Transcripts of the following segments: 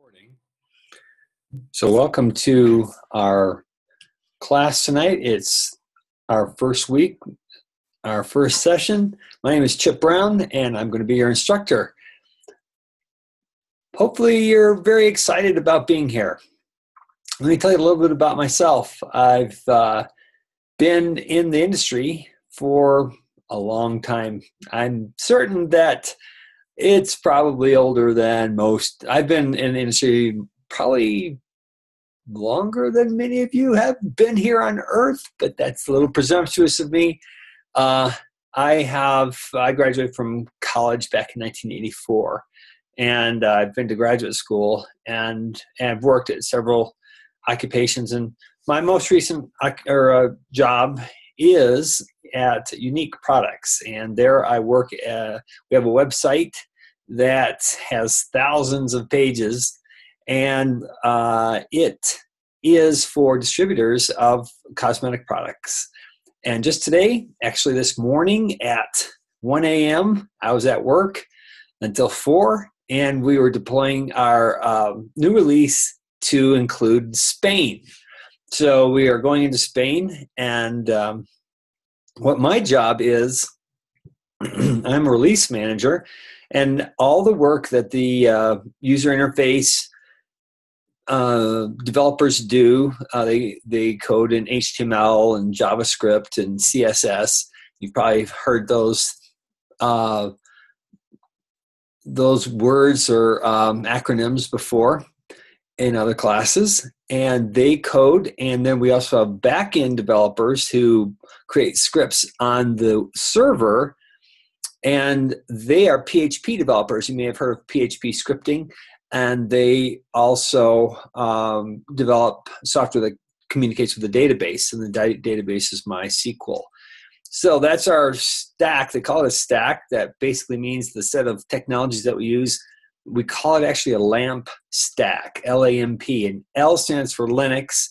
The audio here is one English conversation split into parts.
Recording. So welcome to our class tonight. It's our first week, our first session. My name is Chip Brown, and I'm going to be your instructor. Hopefully you're very excited about being here. Let me tell you a little bit about myself. I've been in the industry for a long time. I'm certain that it's probably older than most. I've been in the industry probably longer than many of you have been here on Earth, but that's a little presumptuous of me. I graduated from college back in 1984, and I've been to graduate school and have worked at several occupations. And my most recent job is at Unique Products, and there I work. We have a website that has thousands of pages, and it is for distributors of cosmetic products. And just today, actually this morning at 1 a.m., I was at work until 4, and we were deploying our new release to include Spain. So we are going into Spain, and what my job is, I'm a release manager, and all the work that the user interface developers do, they code in HTML and JavaScript and CSS. You've probably heard those words or acronyms before in other classes, and they code. And then we also have back-end developers who create scripts on the server, and they are PHP developers. You may have heard of PHP scripting, and they also develop software that communicates with the database, and the database is MySQL. So that's our stack. They call it a stack. That basically means the set of technologies that we use. We call it actually a LAMP stack, L-A-M-P, and L stands for Linux,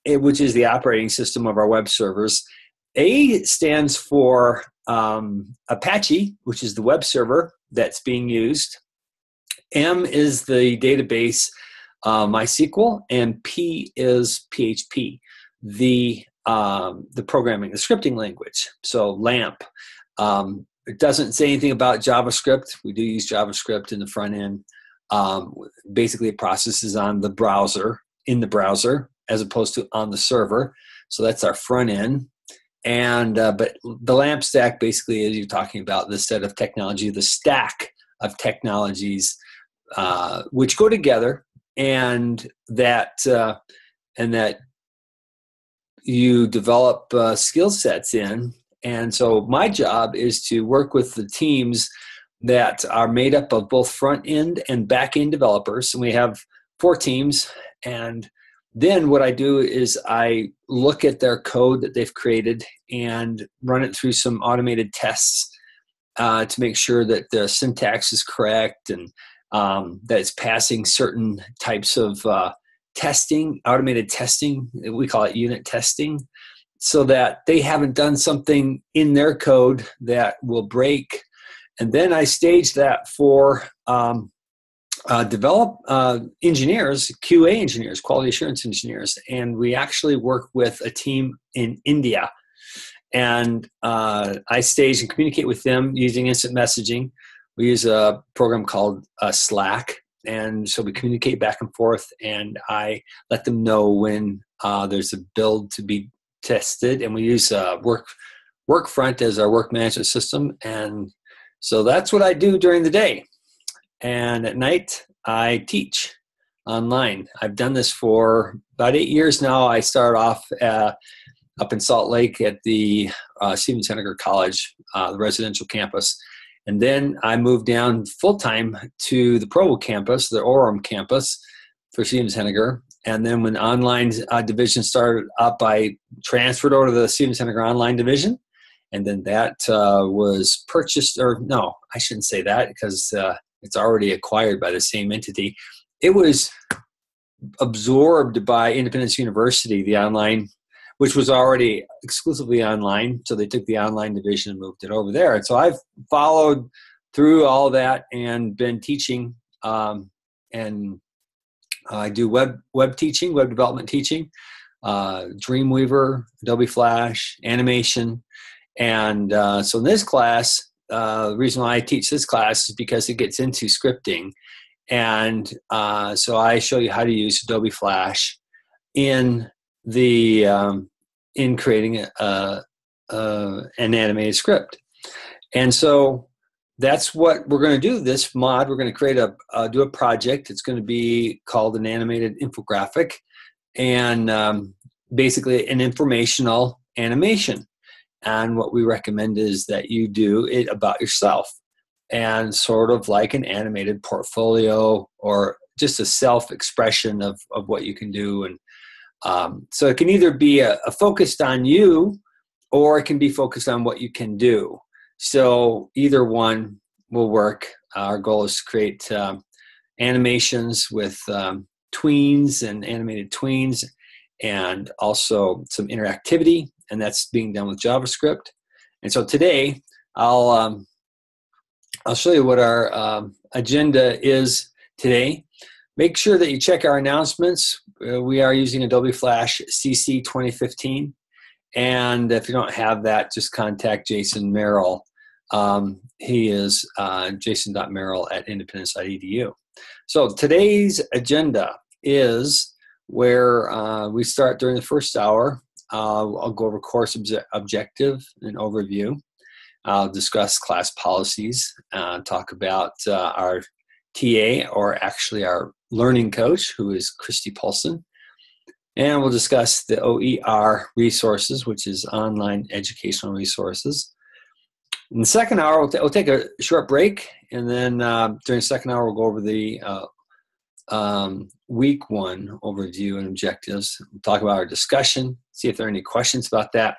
which is the operating system of our web servers. A stands for Apache, which is the web server that's being used. M is the database, MySQL, and P is PHP, the programming, the scripting language. So LAMP. It doesn't say anything about JavaScript. We do use JavaScript in the front end. Basically, it processes on the browser, in the browser, as opposed to on the server. So that's our front end. And but the LAMP stack basically is you're talking about the set of technology, the stack of technologies which go together, and that you develop skill sets in. And so my job is to work with the teams that are made up of both front end and back end developers. And we have 4 teams. And then what I do is I look at their code that they've created and run it through some automated tests to make sure that the syntax is correct, and that it's passing certain types of testing, automated testing. We call it unit testing, so that they haven't done something in their code that will break. And then I stage that for engineers, QA engineers, quality assurance engineers. And we actually work with a team in India. And I stage and communicate with them using instant messaging. We use a program called Slack. And so we communicate back and forth, and I let them know when there's a build to be tested. And we use Workfront as our work management system. And so that's what I do during the day. And at night, I teach online. I've done this for about 8 years now. I started off up in Salt Lake at the Stevens-Henager College, the residential campus. And then I moved down full-time to the Provo campus, the Orem campus for Stevens-Henager. And then when the online division started up, I transferred over to the Stevens-Henager online division. And then that was purchased, or no, I shouldn't say that, because it's already acquired by the same entity. It was absorbed by Independence University, the online, which was already exclusively online. So they took the online division and moved it over there. And so I've followed through all that and been teaching and I do web teaching, web development teaching, Dreamweaver, Adobe Flash, animation. And so in this class, the reason why I teach this class is because it gets into scripting. And so I show you how to use Adobe Flash in in creating an animated script. And so that's what we're going to do. This mod, we're going to create do a project. It's going to be called an animated infographic, and basically an informational animation. And what we recommend is that you do it about yourself, and sort of like an animated portfolio or just a self-expression of what you can do. And so it can either be a focused on you, or it can be focused on what you can do. So either one will work. Our goal is to create animations with tweens and animated tweens, and also some interactivity, and that's being done with JavaScript. And so today I'll show you what our agenda is today. Make sure that you check our announcements. We are using Adobe Flash CC 2015. And if you don't have that, just contact Jason Merrill. He is jason.merrill@independence.edu. So today's agenda is where we start during the first hour. I'll go over course objective and overview. I'll discuss class policies, talk about our TA, or actually our learning coach, who is Christy Paulson. And we'll discuss the OER resources, which is online educational resources. In the second hour, we'll take a short break. And then during the second hour, we'll go over the week one overview and objectives. We'll talk about our discussion, see if there are any questions about that.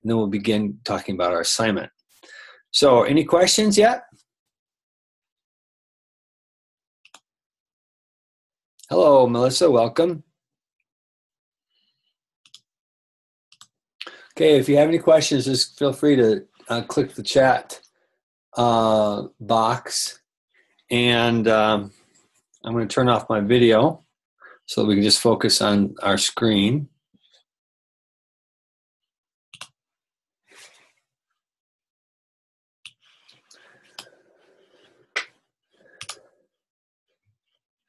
And then we'll begin talking about our assignment. So any questions yet? Hello, Melissa, welcome. Okay, if you have any questions, just feel free to click the chat box. And I'm going to turn off my video so that we can just focus on our screen.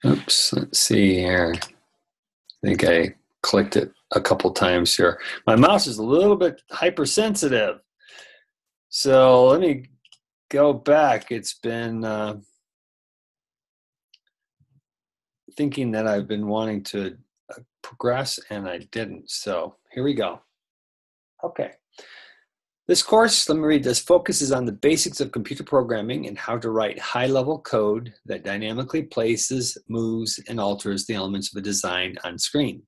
Oops, let's see here. I think I clicked it a couple times here. My mouse is a little bit hypersensitive. So let me go back. It's been thinking that I've been wanting to progress, and I didn't. So here we go. Okay. This course, let me read this, focuses on the basics of computer programming and how to write high-level code that dynamically places, moves, and alters the elements of a design on screen.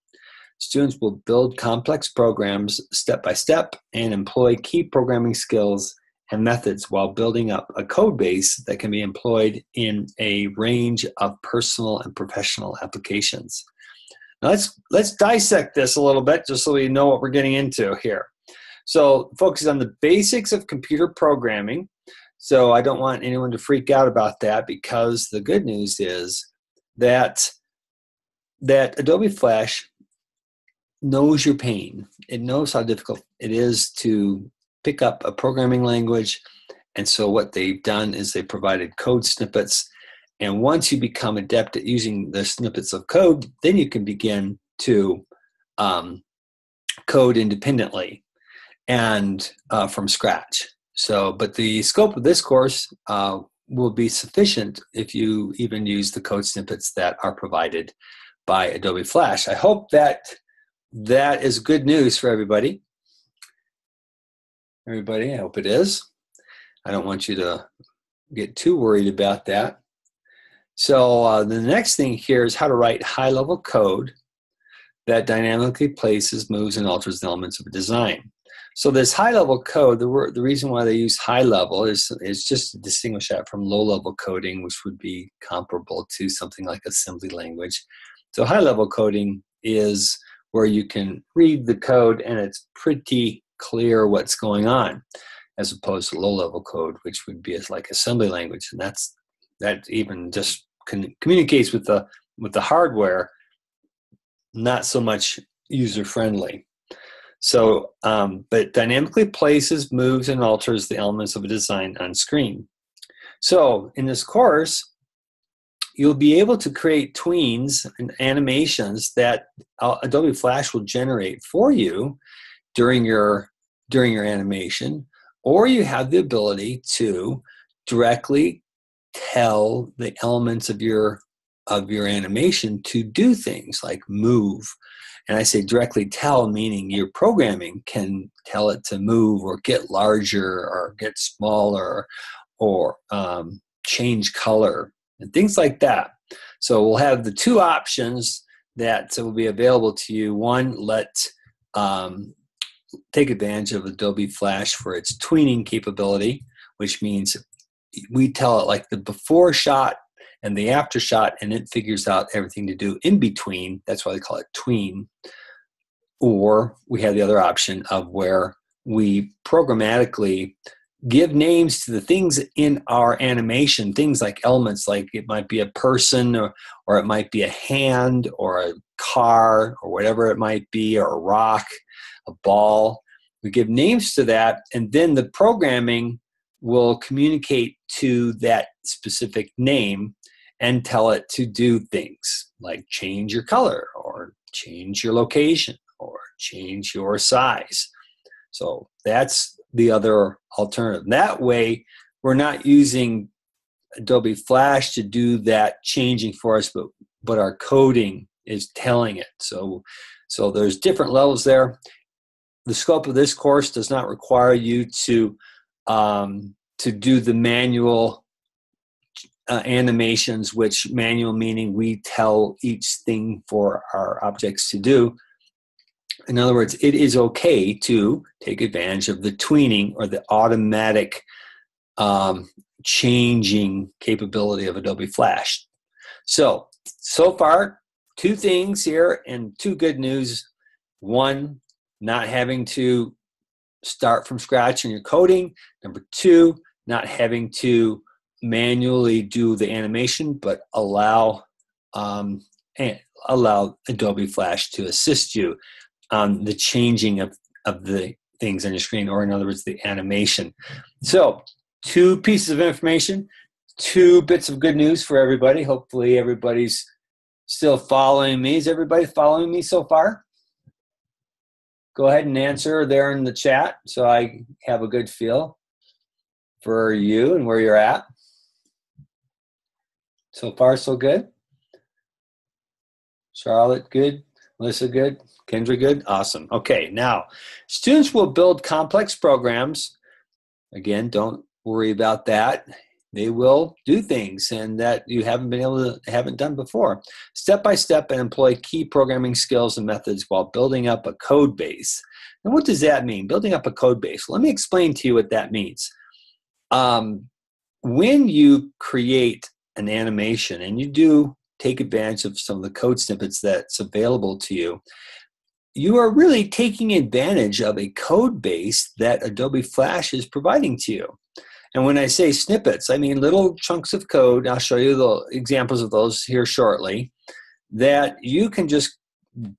Students will build complex programs step by step and employ key programming skills and methods while building up a code base that can be employed in a range of personal and professional applications. Now let's dissect this a little bit just so we know what we're getting into here. So focus on the basics of computer programming. So I don't want anyone to freak out about that, because the good news is that Adobe Flash knows your pain. It knows how difficult it is to pick up a programming language. And so what they've done is they provided code snippets. And once you become adept at using the snippets of code, then you can begin to code independently and from scratch. So, but the scope of this course will be sufficient if you even use the code snippets that are provided by Adobe Flash. I hope that is good news for everybody. I hope it is. I don't want you to get too worried about that. So the next thing here is how to write high-level code that dynamically places, moves, and alters the elements of a design. So this high-level code, the reason why they use high-level is just to distinguish that from low-level coding, which would be comparable to something like assembly language. So high-level coding is where you can read the code and it's pretty clear what's going on, as opposed to low-level code, which would be like assembly language, and that even just communicates with the hardware, not so much user-friendly. So, but dynamically places, moves, and alters the elements of a design on screen. So in this course, you'll be able to create tweens and animations that Adobe Flash will generate for you during your animation, or you have the ability to directly tell the elements of your animation to do things like move. And I say directly tell, meaning your programming can tell it to move or get larger or get smaller or change color and things like that. So we'll have the two options that will be available to you. One, take advantage of Adobe Flash for its tweening capability, which means we tell it like the before shot and the after shot, and it figures out everything to do in between. That's why they call it tween. Or we have the other option of where we programmatically give names to the things in our animation, things like elements, like it might be a person or it might be a hand or a car or whatever it might be, or a rock, a ball. We give names to that, and then the programming will communicate to that specific name and tell it to do things like change your color or change your location or change your size. So that's the other alternative. That way, we're not using Adobe Flash to do that changing for us, but our coding is telling it. So there's different levels there. The scope of this course does not require you to do the manual animations, which manual meaning we tell each thing for our objects to do. In other words, it is okay to take advantage of the tweening or the automatic changing capability of Adobe Flash. So far, two things here and two good news. One, not having to start from scratch in your coding. Number two, not having to manually do the animation, but allow Adobe Flash to assist you on the changing of the things on your screen, or in other words, the animation. So, two pieces of information, two bits of good news for everybody. Hopefully everybody's still following me. Is everybody following me so far? Go ahead and answer there in the chat so I have a good feel for you and where you're at. So far, so good? Charlotte, good? Melissa, good? Kendra, good? Awesome. Okay, now, students will build complex programs. Again, don't worry about that. They will do things and that you haven't done before, step by step, and employ key programming skills and methods while building up a code base. And what does that mean? Building up a code base. Let me explain to you what that means. When you create an animation and you do take advantage of some of the code snippets that's available to you, you are really taking advantage of a code base that Adobe Flash is providing to you. And when I say snippets, I mean little chunks of code. I'll show you the examples of those here shortly, that you can just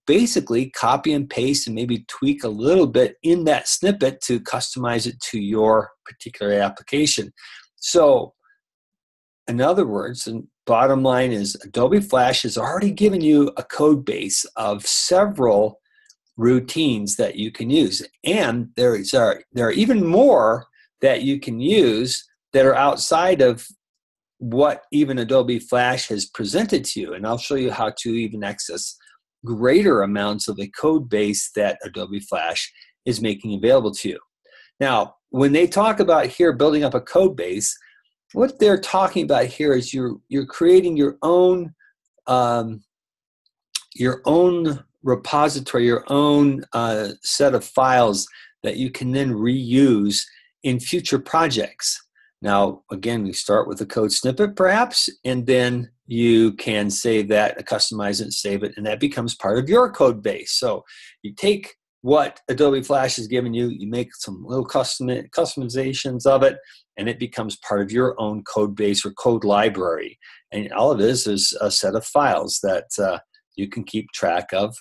basically copy and paste and maybe tweak a little bit in that snippet to customize it to your particular application. So, in other words, the bottom line is Adobe Flash has already given you a code base of several routines that you can use. And there are even more that you can use that are outside of what even Adobe Flash has presented to you. And I'll show you how to even access greater amounts of the code base that Adobe Flash is making available to you. Now, when they talk about here building up a code base, what they're talking about here is you're creating your own repository, your own set of files that you can then reuse in future projects. Now, again, we start with a code snippet perhaps, and then you can save that, customize it, save it, and that becomes part of your code base. So you take what Adobe Flash has given you, you make some little customizations of it, and it becomes part of your own code base or code library. And all of this is a set of files that you can keep track of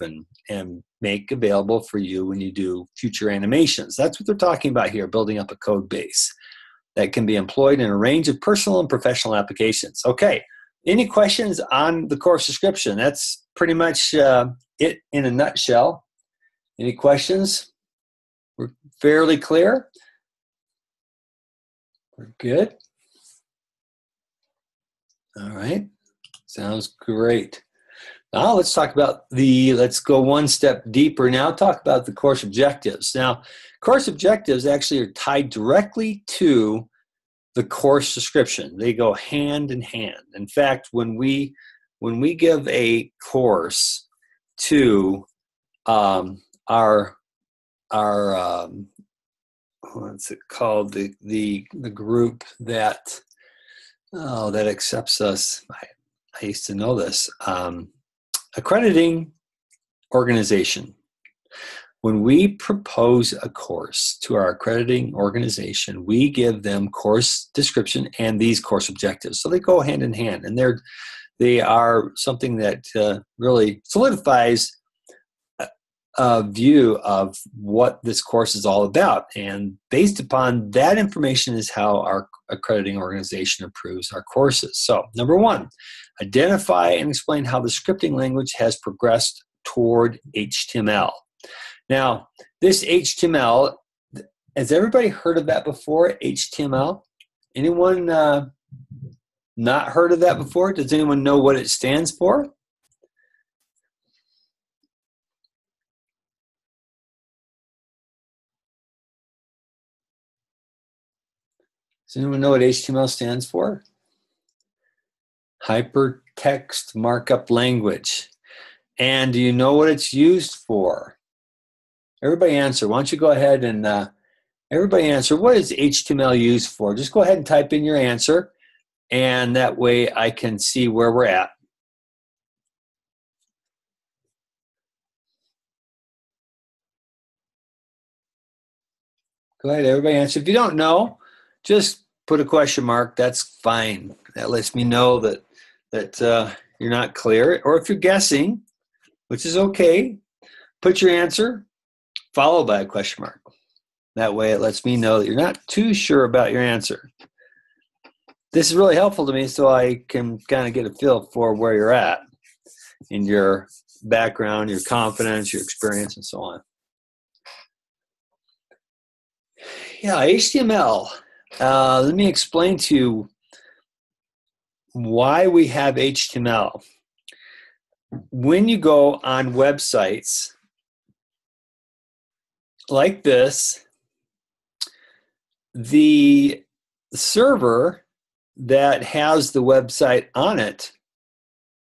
and make available for you when you do future animations. That's what they're talking about here, building up a code base that can be employed in a range of personal and professional applications. Okay, any questions on the course description? That's pretty much it in a nutshell. Any questions? We're fairly clear? We're good? All right, sounds great. Now let's talk about let's go one step deeper now, talk about the course objectives. Now, course objectives actually are tied directly to the course description. They go hand in hand. In fact, when we give a course to our what's it called, the group that that accepts us, I used to know this, accrediting organization. When we propose a course to our accrediting organization, we give them course description and these course objectives. So they go hand in hand, and they are something that really solidifies a view of what this course is all about. And based upon that information is how our accrediting organization approves our courses. So, number one, identify and explain how the scripting language has progressed toward HTML. Now, this HTML, has everybody heard of that before, HTML? Anyone not heard of that before? Does anyone know what it stands for? Does anyone know what HTML stands for? Hypertext Markup Language. And do you know what it's used for? Everybody answer. Why don't you go ahead and everybody answer. What is HTML used for? Just go ahead and type in your answer, and that way I can see where we're at. Go ahead, everybody answer. If you don't know, just put a question mark. That's fine. That lets me know that you're not clear. Or if you're guessing, which is okay, put your answer followed by a question mark. That way it lets me know that you're not too sure about your answer. This is really helpful to me so I can kind of get a feel for where you're at in your background, your confidence, your experience, and so on. Yeah, HTML. Let me explain to you why we have HTML. When you go on websites like this, the server that has the website on it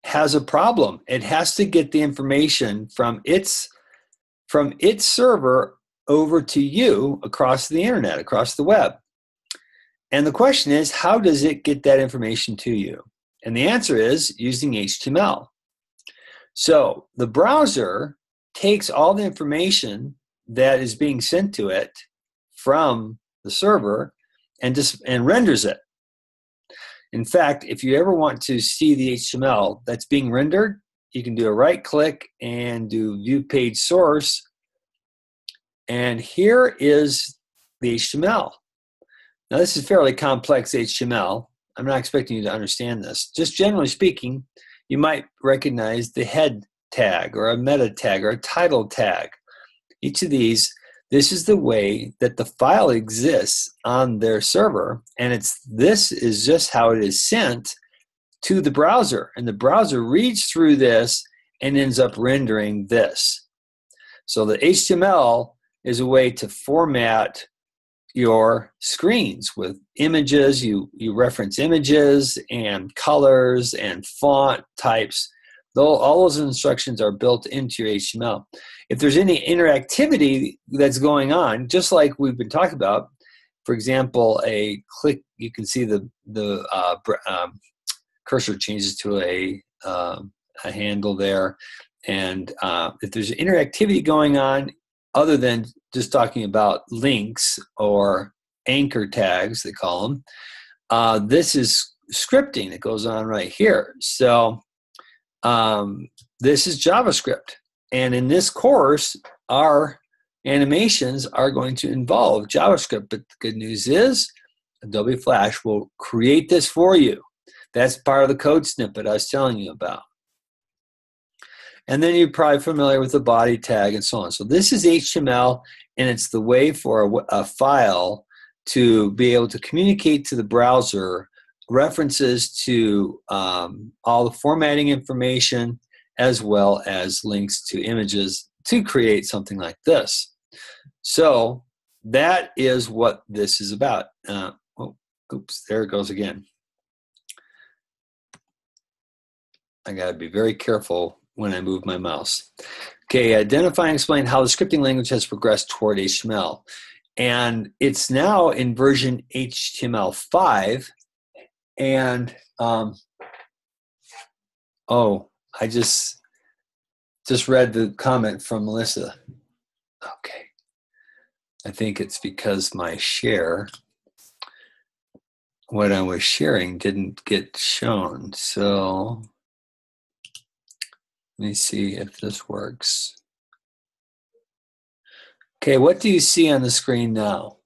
has a problem. It has to get the information from its server over to you across the internet, across the web. And the question is, how does it get that information to you? And the answer is using HTML. So the browser takes all the information that is being sent to it from the server and renders it. In fact, if you ever want to see the HTML that's being rendered, you can do a right click and do view page source. And here is the HTML. Now, this is fairly complex HTML. I'm not expecting you to understand this. Just generally speaking, you might recognize the head tag or a meta tag or a title tag. Each of these, this is the way that the file exists on their server, and this is just how it is sent to the browser. And the browser reads through this and ends up rendering this. So the HTML is a way to format your screens with images. You reference images and colors and font types. All those instructions are built into your HTML. If there's any interactivity that's going on, just like we've been talking about, for example, a click, you can see the cursor changes to a handle there. And if there's interactivity going on, other than just talking about links or anchor tags, they call them, this is scripting that goes on right here. So this is JavaScript. And in this course, our animations are going to involve JavaScript. But the good news is Adobe Flash will create this for you. That's part of the code snippet I was telling you about. And then you're probably familiar with the body tag and so on. So this is HTML, and it's the way for a file to be able to communicate to the browser references to all the formatting information, as well as links to images to create something like this. So that is what this is about. Oops, there it goes again. I got to be very careful when I move my mouse. Okay, identify and explain how the scripting language has progressed toward HTML. And it's now in version HTML5. And, oh, I just read the comment from Melissa. Okay. I think it's because my share, what I was sharing didn't get shown. So let me see if this works. Okay, what do you see on the screen now?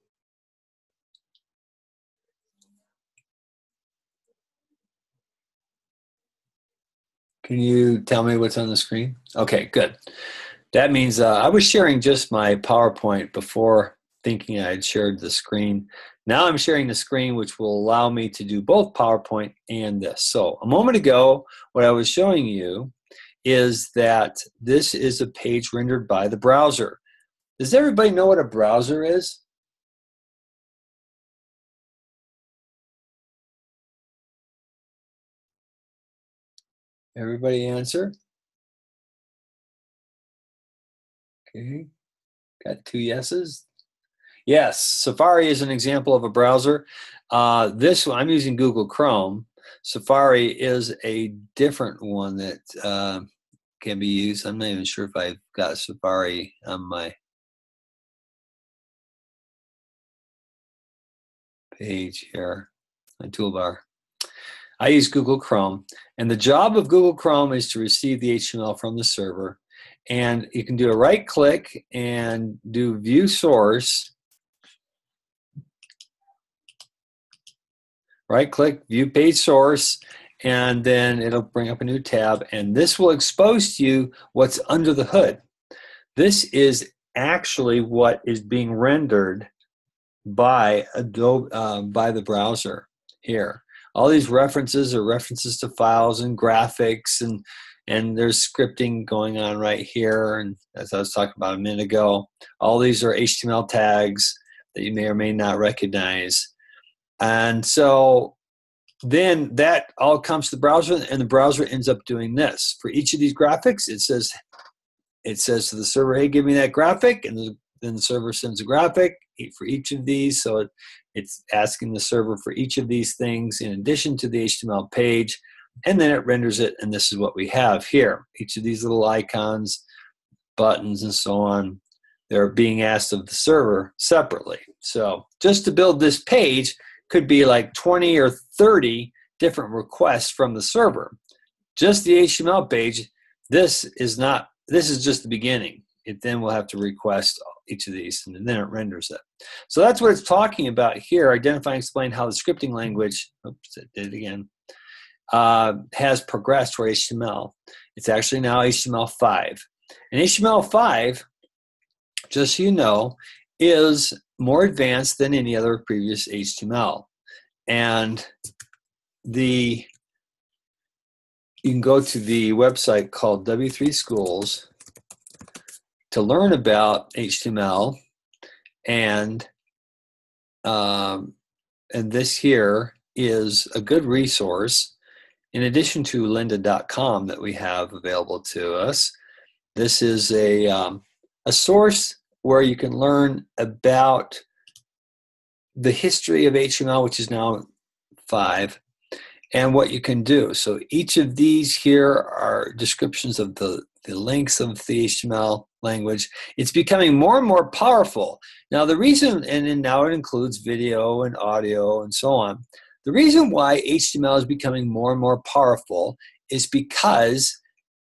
Can you tell me what's on the screen? Okay, good. That means I was sharing just my PowerPoint before thinking I had shared the screen. Now I'm sharing the screen, which will allow me to do both PowerPoint and this. So a moment ago, what I was showing you is that this is a page rendered by the browser. Does everybody know what a browser is? Everybody answer? Okay, got 2 yeses. Yes, Safari is an example of a browser. This one, I'm using Google Chrome. Safari is a different one that can be used. I'm not even sure if I've got Safari on my page here, my toolbar. I use Google Chrome, and the job of Google Chrome is to receive the HTML from the server. And you can do a right click and do view source. Right click, view page source, and then it'll bring up a new tab, and this will expose to you what's under the hood. This is actually what is being rendered by Adobe, by the browser here. All these references are references to files and graphics, and there's scripting going on right here. And as I was talking about a minute ago, all these are HTML tags that you may or may not recognize. And so then that all comes to the browser, and the browser ends up doing this. For each of these graphics, it says to the server, hey, give me that graphic, and then the server sends a graphic for each of these. So it's asking the server for each of these things in addition to the HTML page, and then it renders it, and this is what we have here. Each of these little icons, buttons, and so on, they're being asked of the server separately. So just to build this page could be like 20 or 30 different requests from the server. Just the HTML page, this is just the beginning. It then will have to request each of these, and then it renders it. So that's what it's talking about here, identify and explain how the scripting language, oops, it did it again, has progressed for HTML. It's actually now HTML5. And HTML5, just so you know, is more advanced than any other previous HTML. And you can go to the website called W3 Schools to learn about HTML, and this here is a good resource in addition to lynda.com that we have available to us. This is a source where you can learn about the history of HTML, which is now 5, and what you can do. So each of these here are descriptions of the links of the HTML language. It's becoming more and more powerful. Now the reason, and now it includes video and audio and so on, the reason why HTML is becoming more and more powerful is because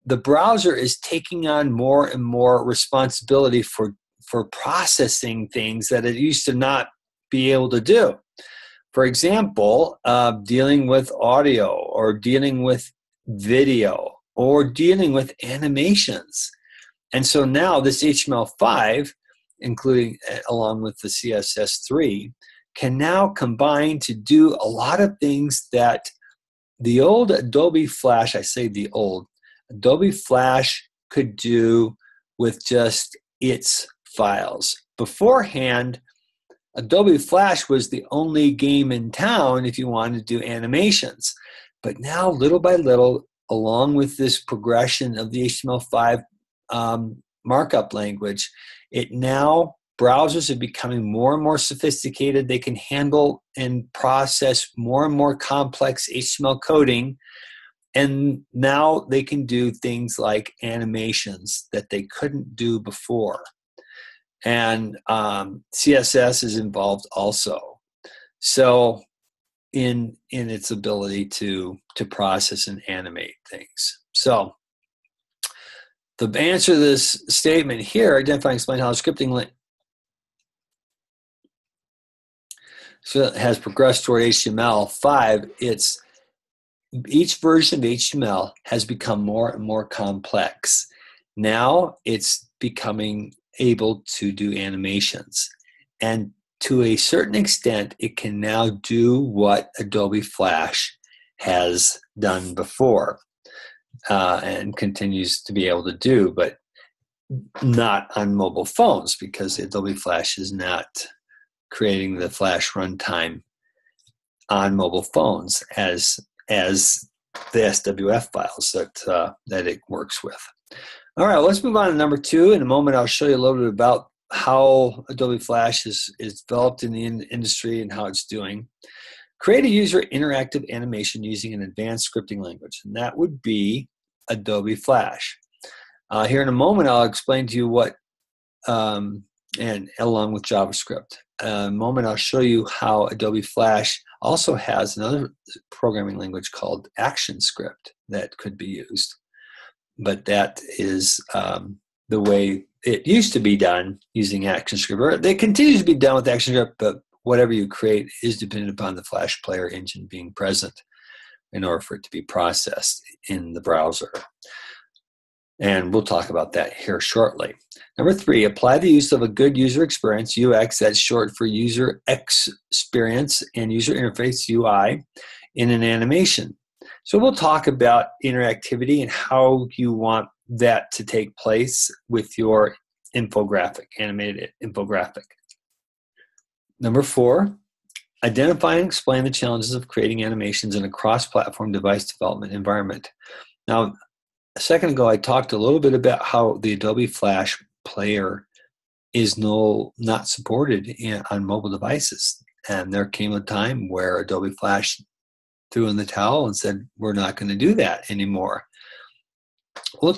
the browser is taking on more and more responsibility for processing things that it used to not be able to do. For example, dealing with audio or dealing with video or dealing with animations. And so now this HTML5, including along with the CSS3, can now combine to do a lot of things that the old Adobe Flash, I say the old, Adobe Flash could do with just its files. Beforehand, Adobe Flash was the only game in town if you wanted to do animations. But now, little by little, along with this progression of the HTML5 markup language, browsers are becoming more and more sophisticated. They can handle and process more and more complex HTML coding. And now they can do things like animations that they couldn't do before. And CSS is involved also. So in its ability to process and animate things. So the answer to this statement here, identify and explain how scripting has progressed toward HTML5. Each version of HTML has become more and more complex. Now it's becoming able to do animations. And to a certain extent, it can now do what Adobe Flash has done before and continues to be able to do, but not on mobile phones because Adobe Flash is not creating the Flash runtime on mobile phones as the SWF files that it works with. All right, let's move on to number 2. In a moment, I'll show you a little bit about how Adobe Flash is developed in the industry and how it's doing. Create a user interactive animation using an advanced scripting language, and that would be Adobe Flash. Here in a moment, I'll explain to you what, and along with JavaScript. In a moment, I'll show you how Adobe Flash also has another programming language called ActionScript that could be used. But that is the way it used to be done using ActionScript. Or it continues to be done with ActionScript, but whatever you create is dependent upon the Flash Player engine being present in order for it to be processed in the browser. And we'll talk about that here shortly. Number 3, apply the use of a good user experience, UX, that's short for user experience, and user interface, UI, in an animation. So we'll talk about interactivity and how you want that to take place with your infographic, animated infographic. Number 4, identify and explain the challenges of creating animations in a cross-platform device development environment. Now, a second ago, I talked a little bit about how the Adobe Flash Player is not supported on mobile devices. And there came a time where Adobe Flash threw in the towel and said, we're not going to do that anymore. We'll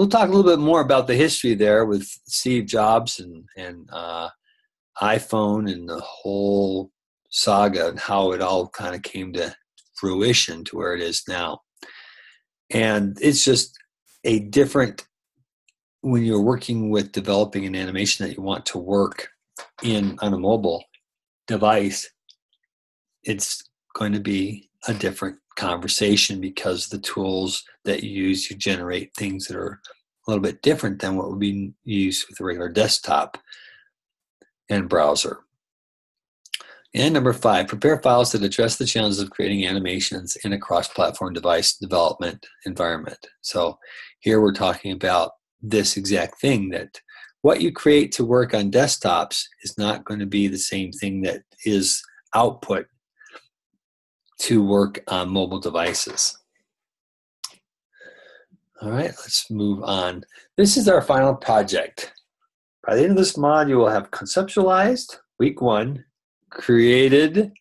talk a little bit more about the history there with Steve Jobs and iPhone and the whole saga and how it all kind of came to fruition to where it is now. And it's just a different, when you're working with developing an animation that you want to work on a mobile device, it's going to be a different conversation because the tools that you use, you generate things that are a little bit different than what would be used with a regular desktop and browser. And number 5, prepare files that address the challenges of creating animations in a cross-platform device development environment. So here we're talking about this exact thing, that what you create to work on desktops is not going to be the same thing that is output to work on mobile devices. All right, let's move on. This is our final project. By the end of this module, we'll have conceptualized, week 1, created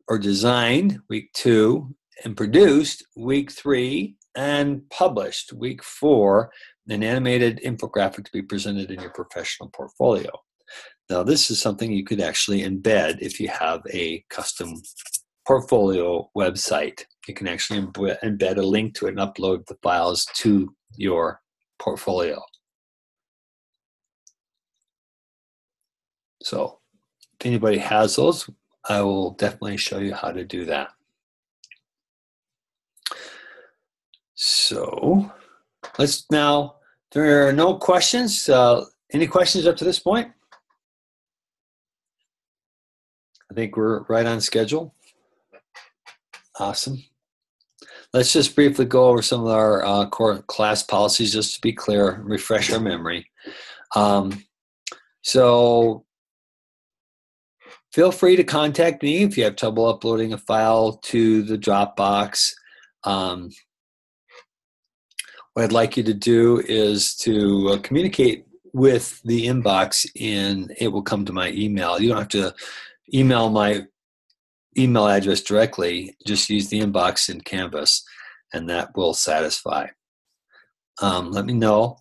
or designed, week 2, and produced, week 3, and published, week 4, an animated infographic to be presented in your professional portfolio. Now, this is something you could actually embed if you have a custom portfolio website. You can actually embed a link to it and upload the files to your portfolio. So if anybody has those, I will definitely show you how to do that. So let's now, there are no questions. Any questions up to this point? I think we're right on schedule. Awesome. Let's just briefly go over some of our core class policies just to be clear, refresh our memory. So feel free to contact me if you have trouble uploading a file to the Dropbox. What I'd like you to do is to communicate with the inbox, and it will come to my email. You don't have to email my email address directly. Just use the inbox in Canvas, and that will satisfy. Let me know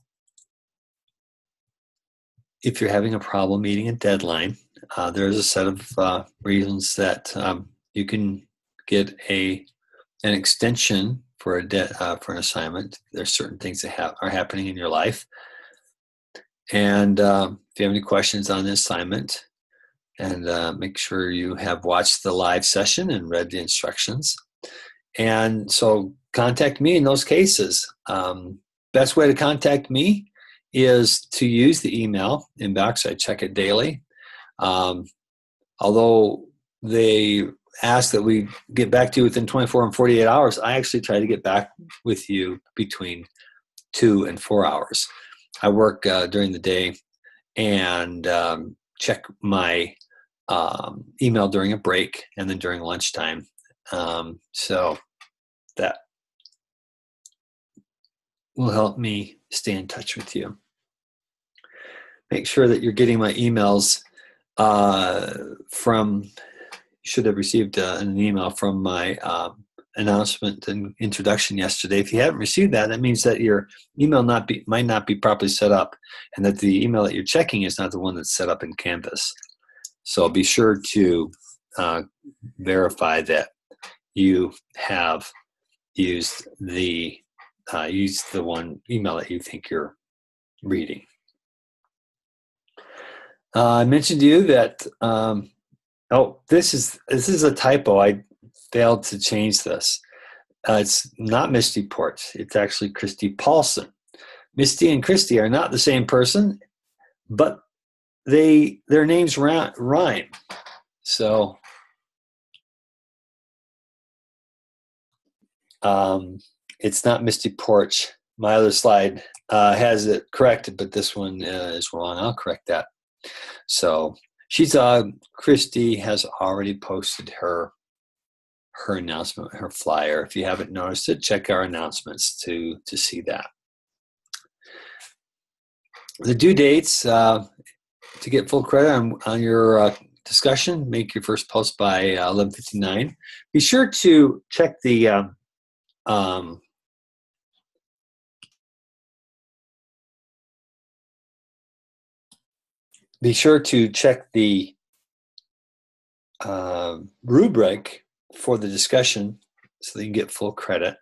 if you're having a problem meeting a deadline. There's a set of reasons that you can get an extension for for an assignment. There's certain things that are happening in your life. And if you have any questions on the assignment, and make sure you have watched the live session and read the instructions. And so contact me in those cases. Best way to contact me is to use the email inbox. I check it daily. Although they ask that we get back to you within 24 and 48 hours, I actually try to get back with you between 2 and 4 hours. I work during the day and check my email during a break and then during lunchtime. So that will help me stay in touch with you. Make sure that you're getting my emails you should have received an email from my announcement and introduction yesterday. If you haven't received that, that means that your email might not be properly set up, and that the email that you're checking is not the one that's set up in Canvas. So be sure to verify that you have used the one email that you think you're reading. I mentioned to you that this is a typo. I failed to change this. It's not Misty Porch. It's actually Christy Paulson. Misty and Christy are not the same person, but their names rhyme. So it's not Misty Porch. My other slide has it corrected, but this one is wrong. I'll correct that. So Christy has already posted her announcement, her flyer. If you haven't noticed it, check our announcements to see that. The due dates to get full credit on your discussion, make your first post by 11:59. Be sure to check the rubric for the discussion so that you can get full credit.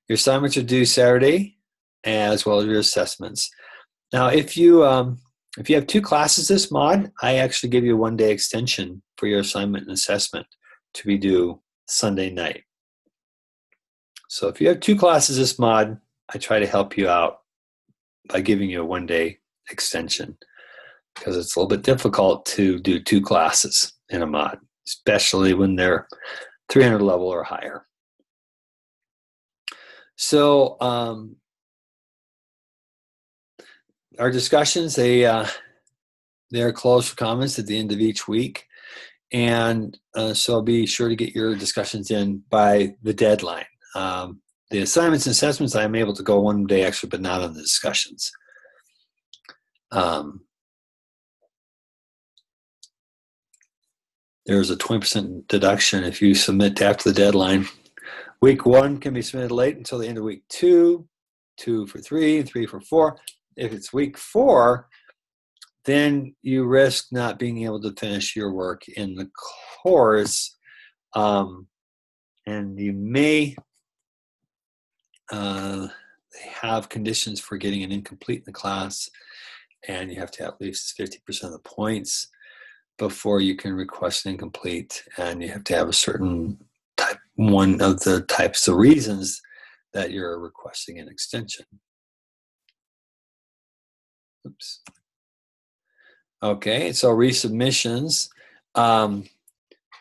Your assignments are due Saturday, as well as your assessments. Now, if you have 2 classes this mod, I actually give you a 1-day extension for your assignment and assessment to be due Sunday night. So if you have 2 classes this mod, I try to help you out by giving you a 1-day extension, because it's a little bit difficult to do 2 classes in a mod, especially when they're 300 level or higher. So our discussions, they're closed for comments at the end of each week. And so be sure to get your discussions in by the deadline. The assignments and assessments, I'm able to go 1 day extra, but not on the discussions. There's a 20% deduction if you submit after the deadline. Week 1 can be submitted late until the end of week 2, 2 for 3, 3 for 4. If it's week 4, then you risk not being able to finish your work in the course And you may have conditions for getting an incomplete in the class, and you have to have at least 50% of the points before you can request an incomplete, and you have to have a certain type, one of the types of reasons that you're requesting an extension. Oops. Okay, so resubmissions.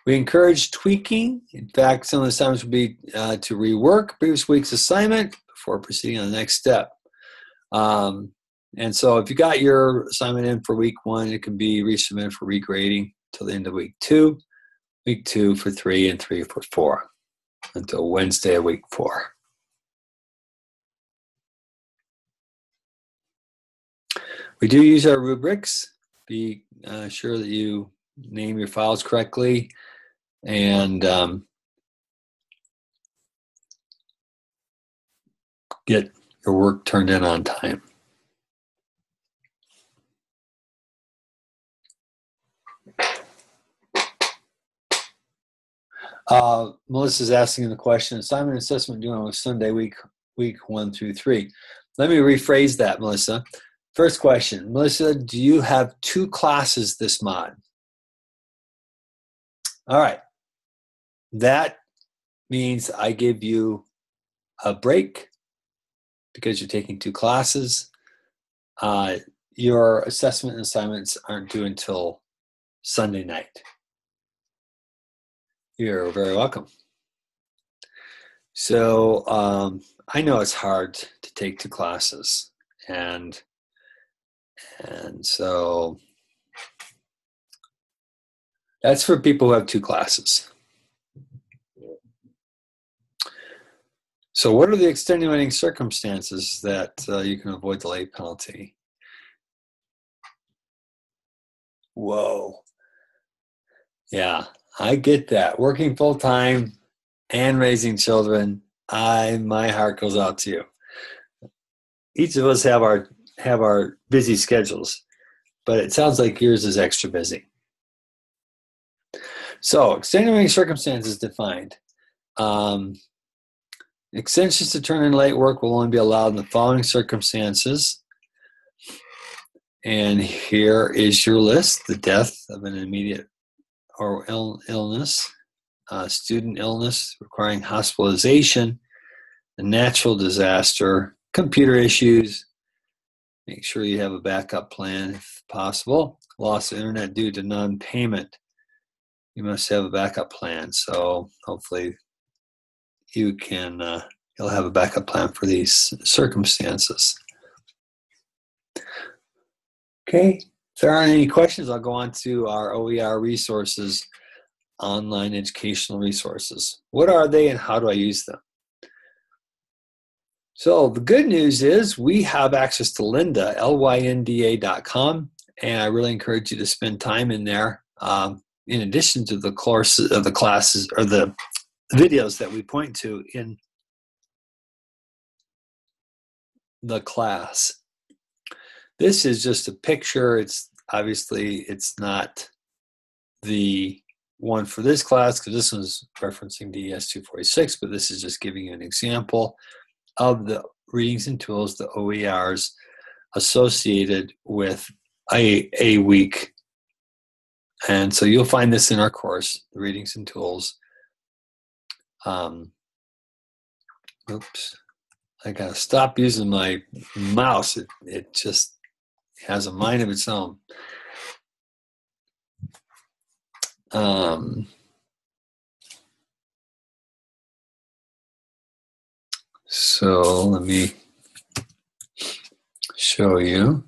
We encourage tweaking. In fact, some of the assignments would be to rework previous week's assignment before proceeding on the next step. And so if you got your assignment in for week 1, it can be resubmitted for regrading till the end of week 2 for 3, and 3 for 4 until Wednesday of week 4. We do use our rubrics. Be sure that you name your files correctly and get your work turned in on time. Melissa's asking the question, assignment and assessment due on Sunday week 1 through 3. Let me rephrase that, Melissa. First question, Melissa, do you have 2 classes this mod? All right. That means I give you a break because you're taking 2 classes. Your assessment and assignments aren't due until Sunday night. You're very welcome. So I know it's hard to take 2 classes, and so that's for people who have 2 classes. So what are the extenuating circumstances that you can avoid the late penalty? Whoa. Yeah, I get that. Working full-time and raising children, my heart goes out to you. Each of us have our busy schedules, but it sounds like yours is extra busy. So, extenuating circumstances defined. Extensions to turn in late work will only be allowed in the following circumstances. And here is your list: the death of an immediate or illness, student illness requiring hospitalization, a natural disaster, computer issues. Make sure you have a backup plan if possible. Loss of internet due to non-payment. You must have a backup plan. So hopefully you can, you'll have a backup plan for these circumstances. Okay, if there aren't any questions, I'll go on to our OER resources, online educational resources. What are they and how do I use them? So the good news is we have access to Lynda, lynda.com, and I really encourage you to spend time in there. In addition to the courses, the classes, or the videos that we point to in the class. This is just a picture. It's obviously not the one for this class because this one's referencing DES 246, but this is just giving you an example of the readings and tools, the OERs associated with a week. And so you'll find this in our course, the readings and tools. Oops, I gotta stop using my mouse. It just has a mind of its own. So let me show you.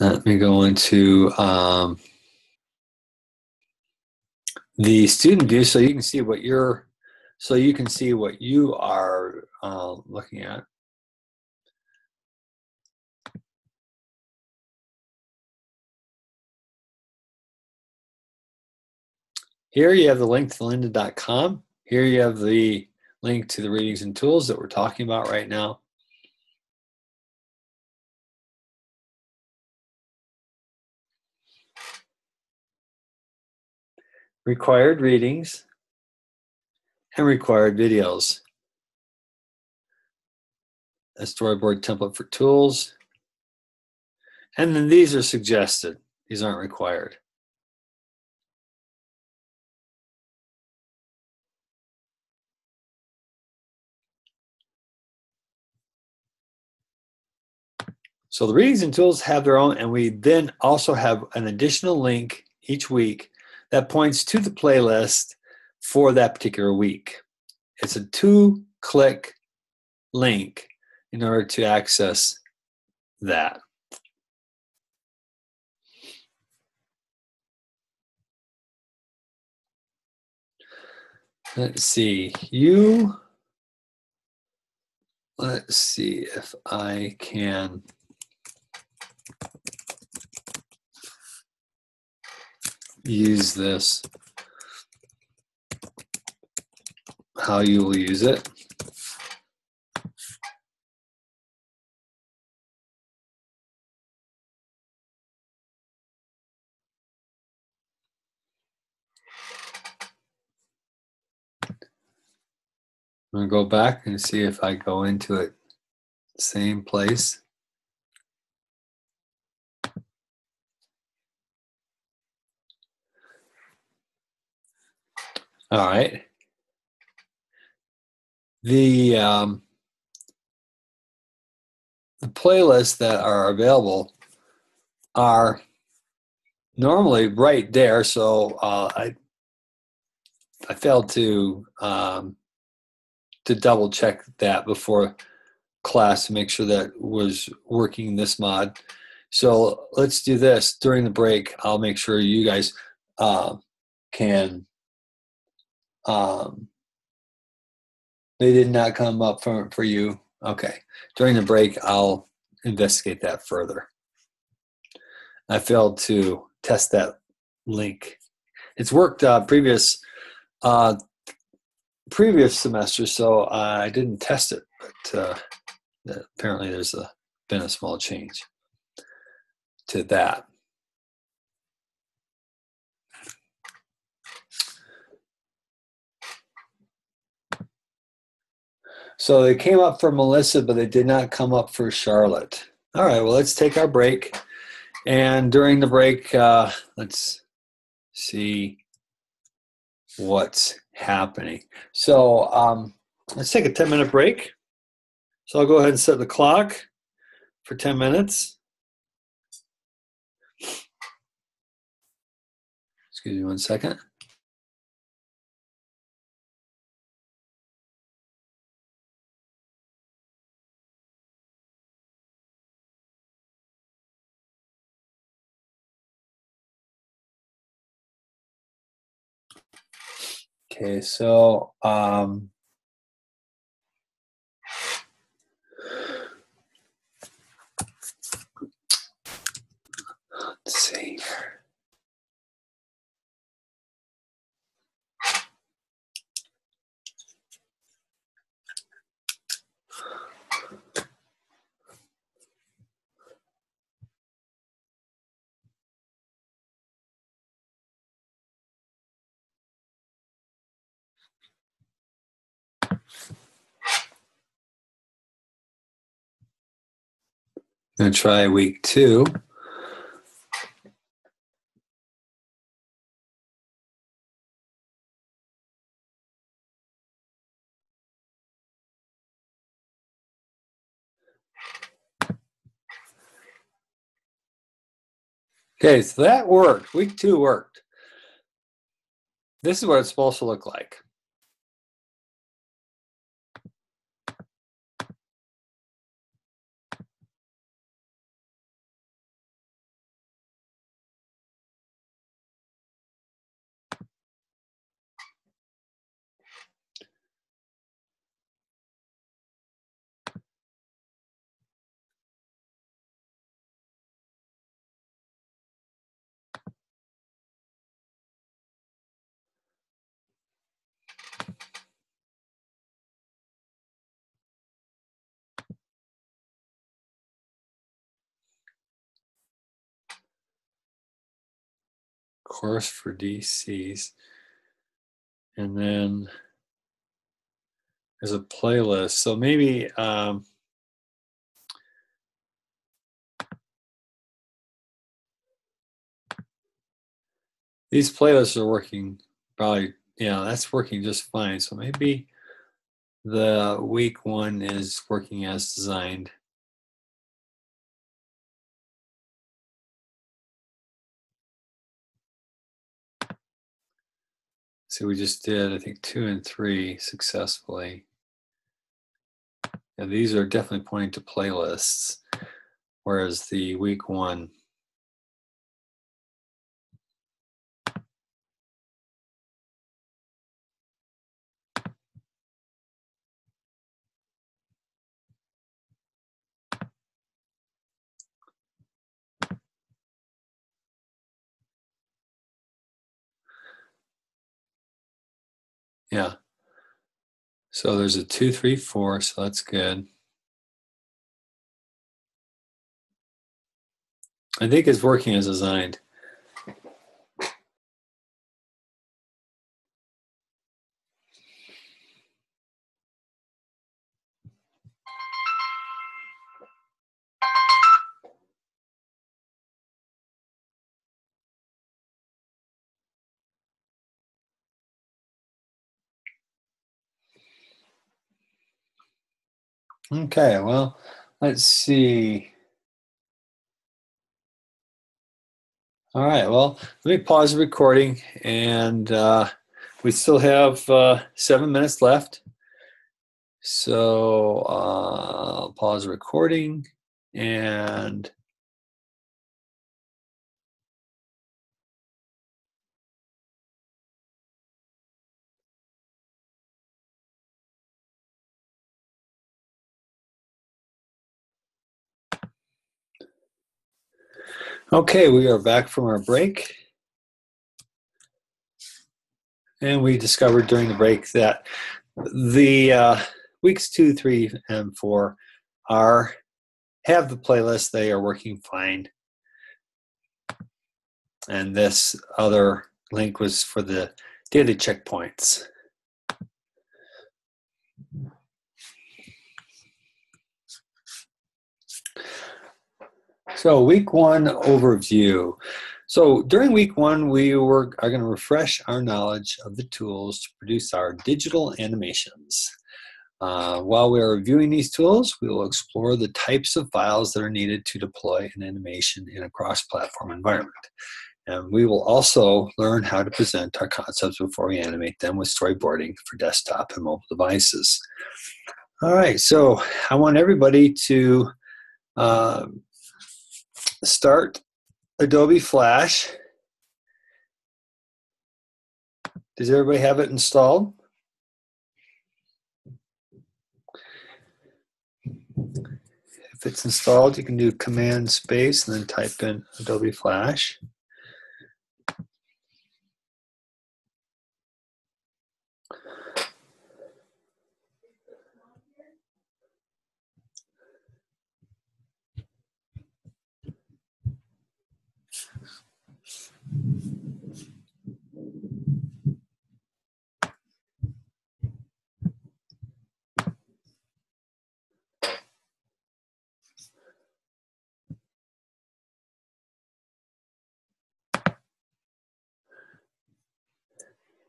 Let me go into the student view so you can see what you are looking at. Here you have the link to lynda.com. Here you have the link to the readings and tools that we're talking about right now. required readings, and required videos. A storyboard template for tools. And then these are suggested. These aren't required. So the readings and tools have their own, and we then also have an additional link each week that points to the playlist for that particular week. It's a 2-click link in order to access that. Let's see, let's see if I can use this, how you will use it. I'm going to go back and see if I go into it, same place. All right. The playlists that are available are normally right there. So I failed to double check that before class to make sure that was working this mod. So let's do this during the break. I'll make sure you guys can. They did not come up for you. Okay. During the break, I'll investigate that further. I failed to test that link. It's worked previous semester, so I didn't test it, but apparently there's been a small change to that. So they came up for Melissa, but they did not come up for Charlotte. All right, well, let's take our break. And during the break, let's see what's happening. So let's take a 10-minute break. So I'll go ahead and set the clock for 10 minutes. Excuse me one second. Okay, so let's see. I'm going to try week 2. Okay, so that worked. Week 2 worked. This is what it's supposed to look like. course for DCs. And then there's a playlist. So maybe these playlists are working probably, yeah, that's working just fine. So maybe the week 1 is working as designed. So we just did, I think, 2 and 3 successfully. And these are definitely pointing to playlists, whereas the week 1. Yeah. So there's a 2, 3, 4, so that's good. I think it's working as designed. Okay, well, let's see. All right, well, let me pause the recording, and we still have 7 minutes left. So I'll pause the recording, and okay, we are back from our break. And we discovered during the break that the weeks 2, 3, and 4 have the playlist. They are working fine. And this other link was for the daily checkpoints. So week 1 overview. So during week 1, we are going to refresh our knowledge of the tools to produce our digital animations. While we are reviewing these tools, we will explore the types of files that are needed to deploy an animation in a cross-platform environment. And we will also learn how to present our concepts before we animate them with storyboarding for desktop and mobile devices. All right, so I want everybody to start Adobe Flash. Does everybody have it installed? If it's installed, you can do Command Space and then type in Adobe Flash.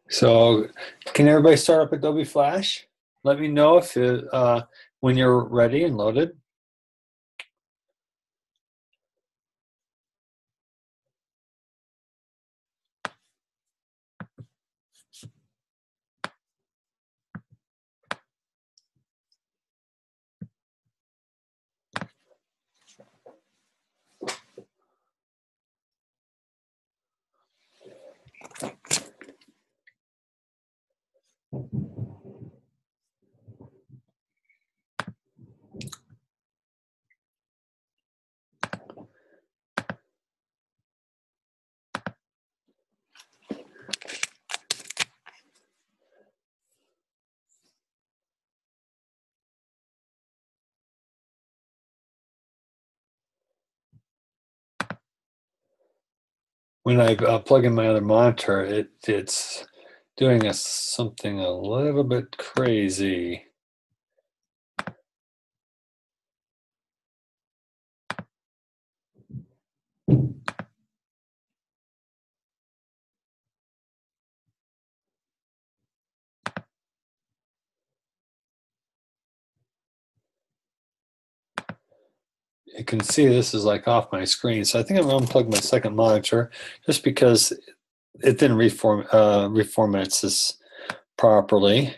So can everybody start up Adobe Flash? Let me know if when you're ready and loaded. when I plug in my other monitor, it's doing something a little bit crazy. You can see this is like off my screen, so I think I'm going to unplug my second monitor just because it didn't reformats this properly.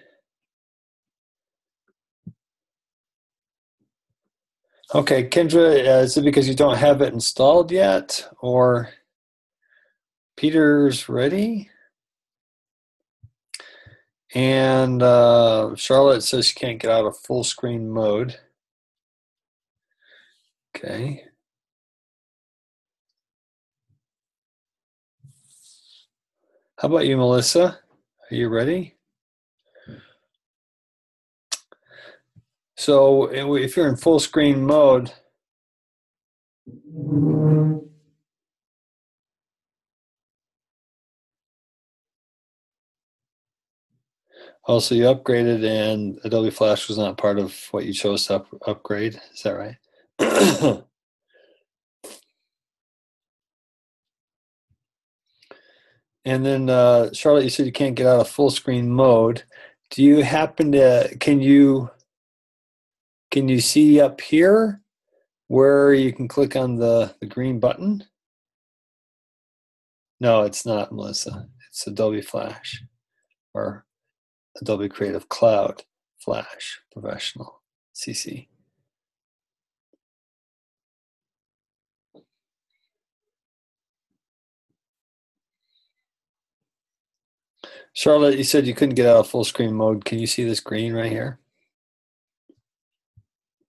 Okay, Kendra, is it because you don't have it installed yet, or Peter's ready? And Charlotte says she can't get out of full screen mode. Okay. How about you, Melissa? Are you ready? So if you're in full screen mode, also you upgraded and Adobe Flash was not part of what you chose to upgrade. Is that right? And then Charlotte, you said you can't get out of full screen mode. Do you happen to, can you see up here where you can click on the green button? No, it's not, Melissa. It's Adobe Flash or Adobe Creative Cloud Flash Professional CC. Charlotte, you said you couldn't get out of full screen mode. Can you see this green right here?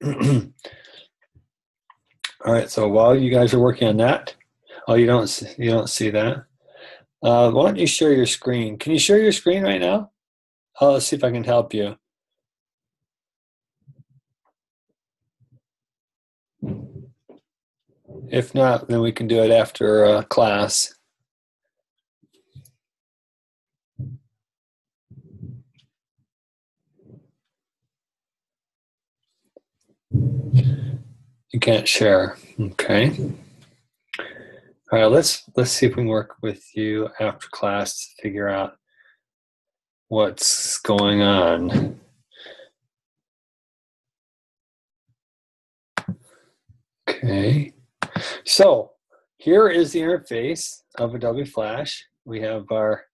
All right, so while you guys are working on that, oh, you don't see that. Why don't you share your screen? Can you share your screen right now? Let's see if I can help you. If not, then we can do it after class. You can't share. Okay. All right, let's see if we can work with you after class to figure out what's going on. Okay. So here is the interface of Adobe Flash. We have our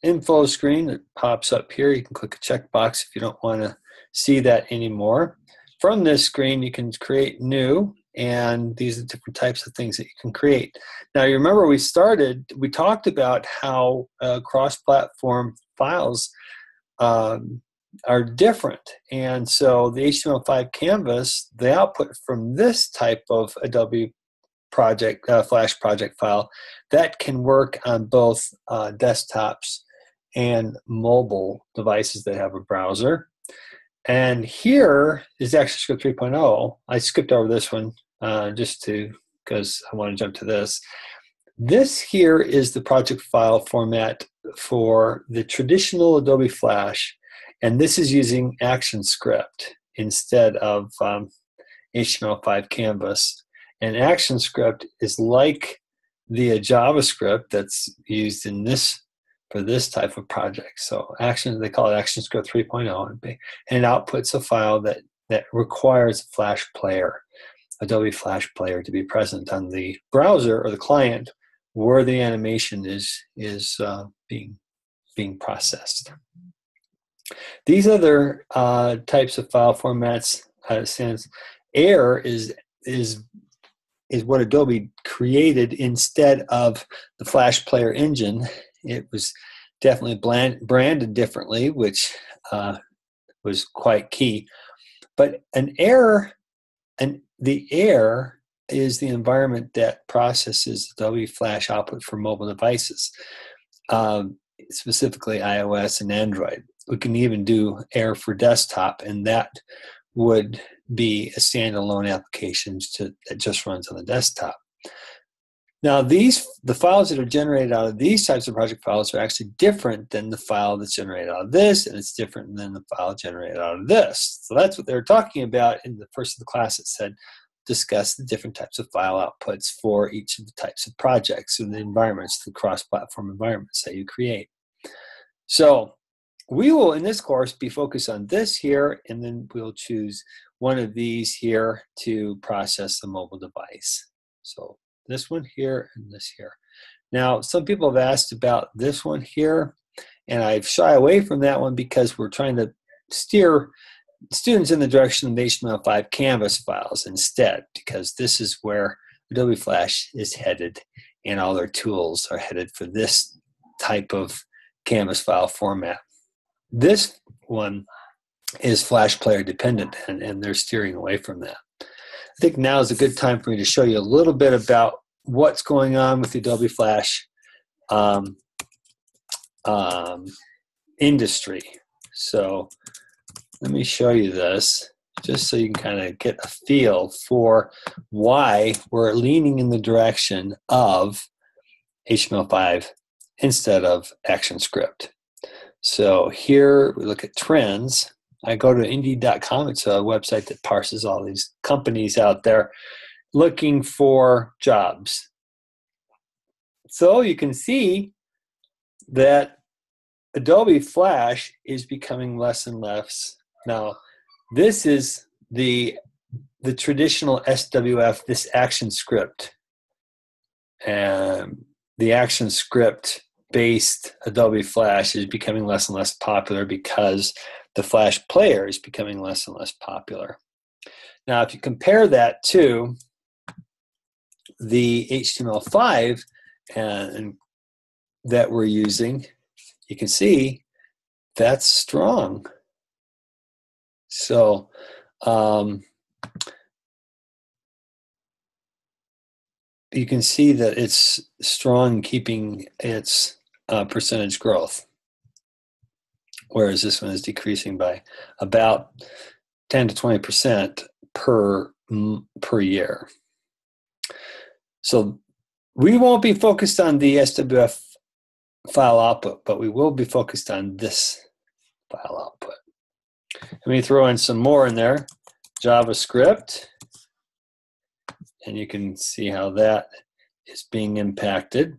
info screen that pops up here. You can click a checkbox if you don't want to see that anymore. From this screen, you can create new, and these are different types of things that you can create. Now, you remember we talked about how cross-platform files are different. And so the HTML5 canvas, the output from this type of Adobe Flash project file, that can work on both desktops and mobile devices that have a browser. And here is ActionScript 3.0. I skipped over this one because I want to jump to this. This here is the project file format for the traditional Adobe Flash, and this is using ActionScript instead of HTML5 Canvas. And ActionScript is like the JavaScript that's used in for this type of project. So they call it ActionScript 3.0, and it outputs a file that requires a Flash player, Adobe Flash player, to be present on the browser or the client where the animation is being processed. These other types of file formats, since Air is what Adobe created instead of the Flash Player engine. It was definitely branded differently, which was quite key. But the Air is the environment that processes Adobe Flash output for mobile devices, specifically iOS and Android. We can even do Air for desktop, and that would be a standalone application that just runs on the desktop. Now, the files that are generated out of these types of project files are actually different than the file that's generated out of this, and it's different than the file generated out of this. So that's what they were talking about in the first of the class. It said, discuss the different types of file outputs for each of the types of projects and the environments, the cross-platform environments that you create. So we will, in this course, be focused on this here, and then we'll choose one of these here to process the mobile device. So this one here and this here. Now, some people have asked about this one here, and I've shy away from that one because we're trying to steer students in the direction of the HTML5 Canvas files instead, because this is where Adobe Flash is headed, and all their tools are headed for this type of Canvas file format. This one is Flash Player dependent, and they're steering away from that. I think now is a good time for me to show you a little bit about what's going on with the Adobe Flash industry. So let me show you this, just so you can kind of get a feel for why we're leaning in the direction of HTML5 instead of ActionScript. So here we look at trends. I go to Indeed.com. It's a website that parses all these companies out there looking for jobs. So you can see that Adobe Flash is becoming less and less. Now, this is the traditional SWF, this ActionScript. And the ActionScript based Adobe Flash is becoming less and less popular because the Flash Player is becoming less and less popular. Now, if you compare that to the HTML5 and that we're using, you can see that's strong. So you can see that it's strong, keeping its percentage growth, whereas this one is decreasing by about 10 to 20% per year. So we won't be focused on the SWF file output, but we will be focused on this file output. Let me throw in some more in there. JavaScript, and you can see how that is being impacted.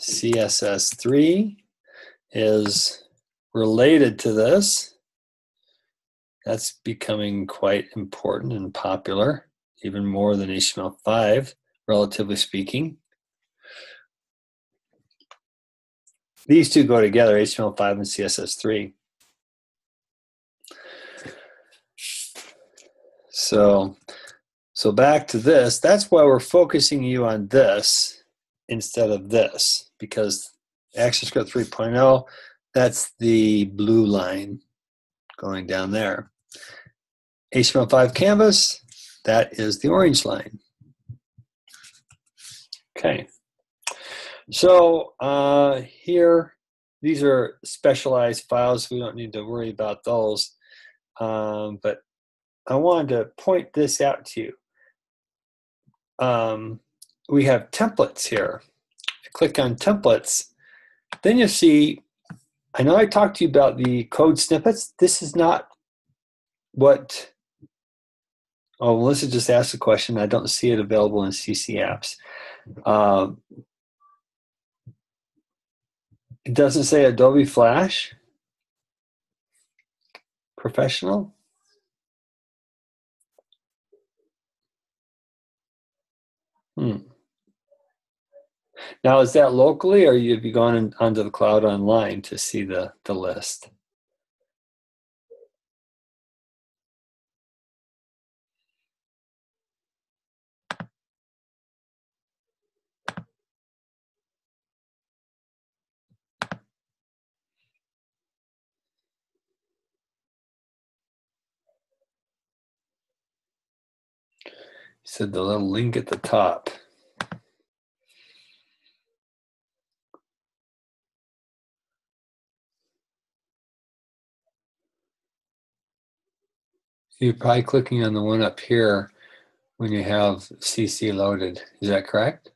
CSS3 is related to this. That's becoming quite important and popular, even more than HTML5, relatively speaking. These two go together, HTML5 and CSS3. So back to this. That's why we're focusing you on this instead of this, because ActionScript 3.0, that's the blue line going down there. HTML5 Canvas, that is the orange line. Okay. So here, these are specialized files. We don't need to worry about those. But I wanted to point this out to you. We have templates here. If you click on templates, then you'll see, I know I talked to you about the code snippets. This is not what, oh, Melissa just asked a question. I don't see it available in CC apps. It doesn't say Adobe Flash Professional. Now, is that locally, or have you gone onto the cloud online to see the list? You said the little link at the top. You're probably clicking on the one up here when you have CC loaded. Is that correct?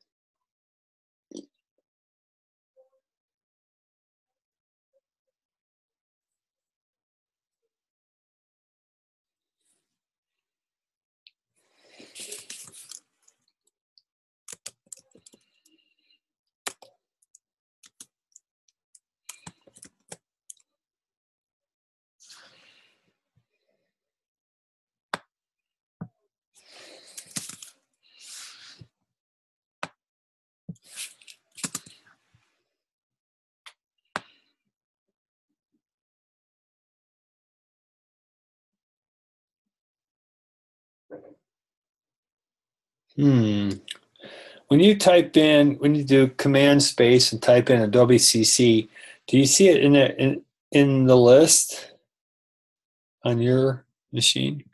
When you type in, when you do command space and type in Adobe CC, do you see it in the list on your machine?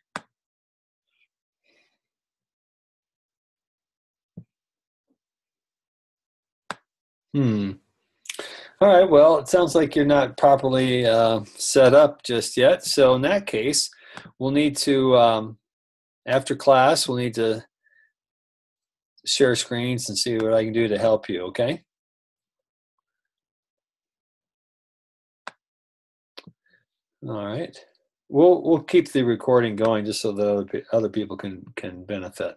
Hmm. All right. Well, it sounds like you're not properly set up just yet. So in that case, we'll need to, after class, we'll need to share screens and see what I can do to help you. Okay. All right. We'll keep the recording going just so that other people can benefit.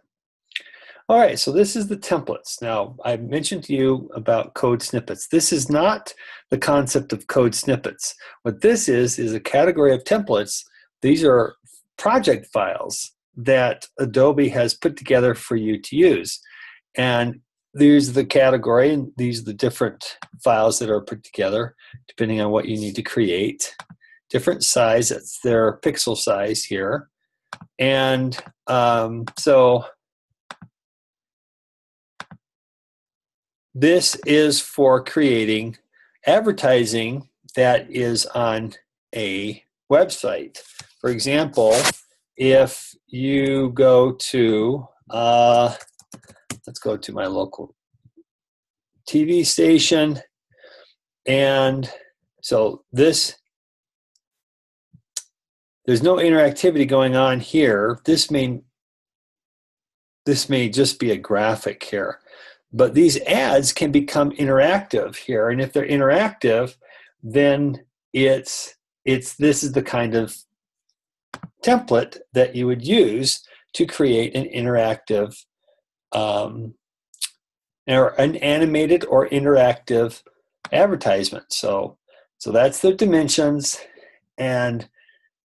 All right, so this is the templates. Now, I mentioned to you about code snippets. This is not the concept of code snippets. What this is a category of templates. These are project files that Adobe has put together for you to use. And these are the category, and these are the different files that are put together depending on what you need to create. Different size, that's their pixel size here. And so this is for creating advertising that is on a website. For example, if you go to, let's go to my local TV station, and so there's no interactivity going on here. This may just be a graphic here. But these ads can become interactive here, and if they're interactive, then this is the kind of template that you would use to create an interactive, or an animated or interactive advertisement. So that's the dimensions, and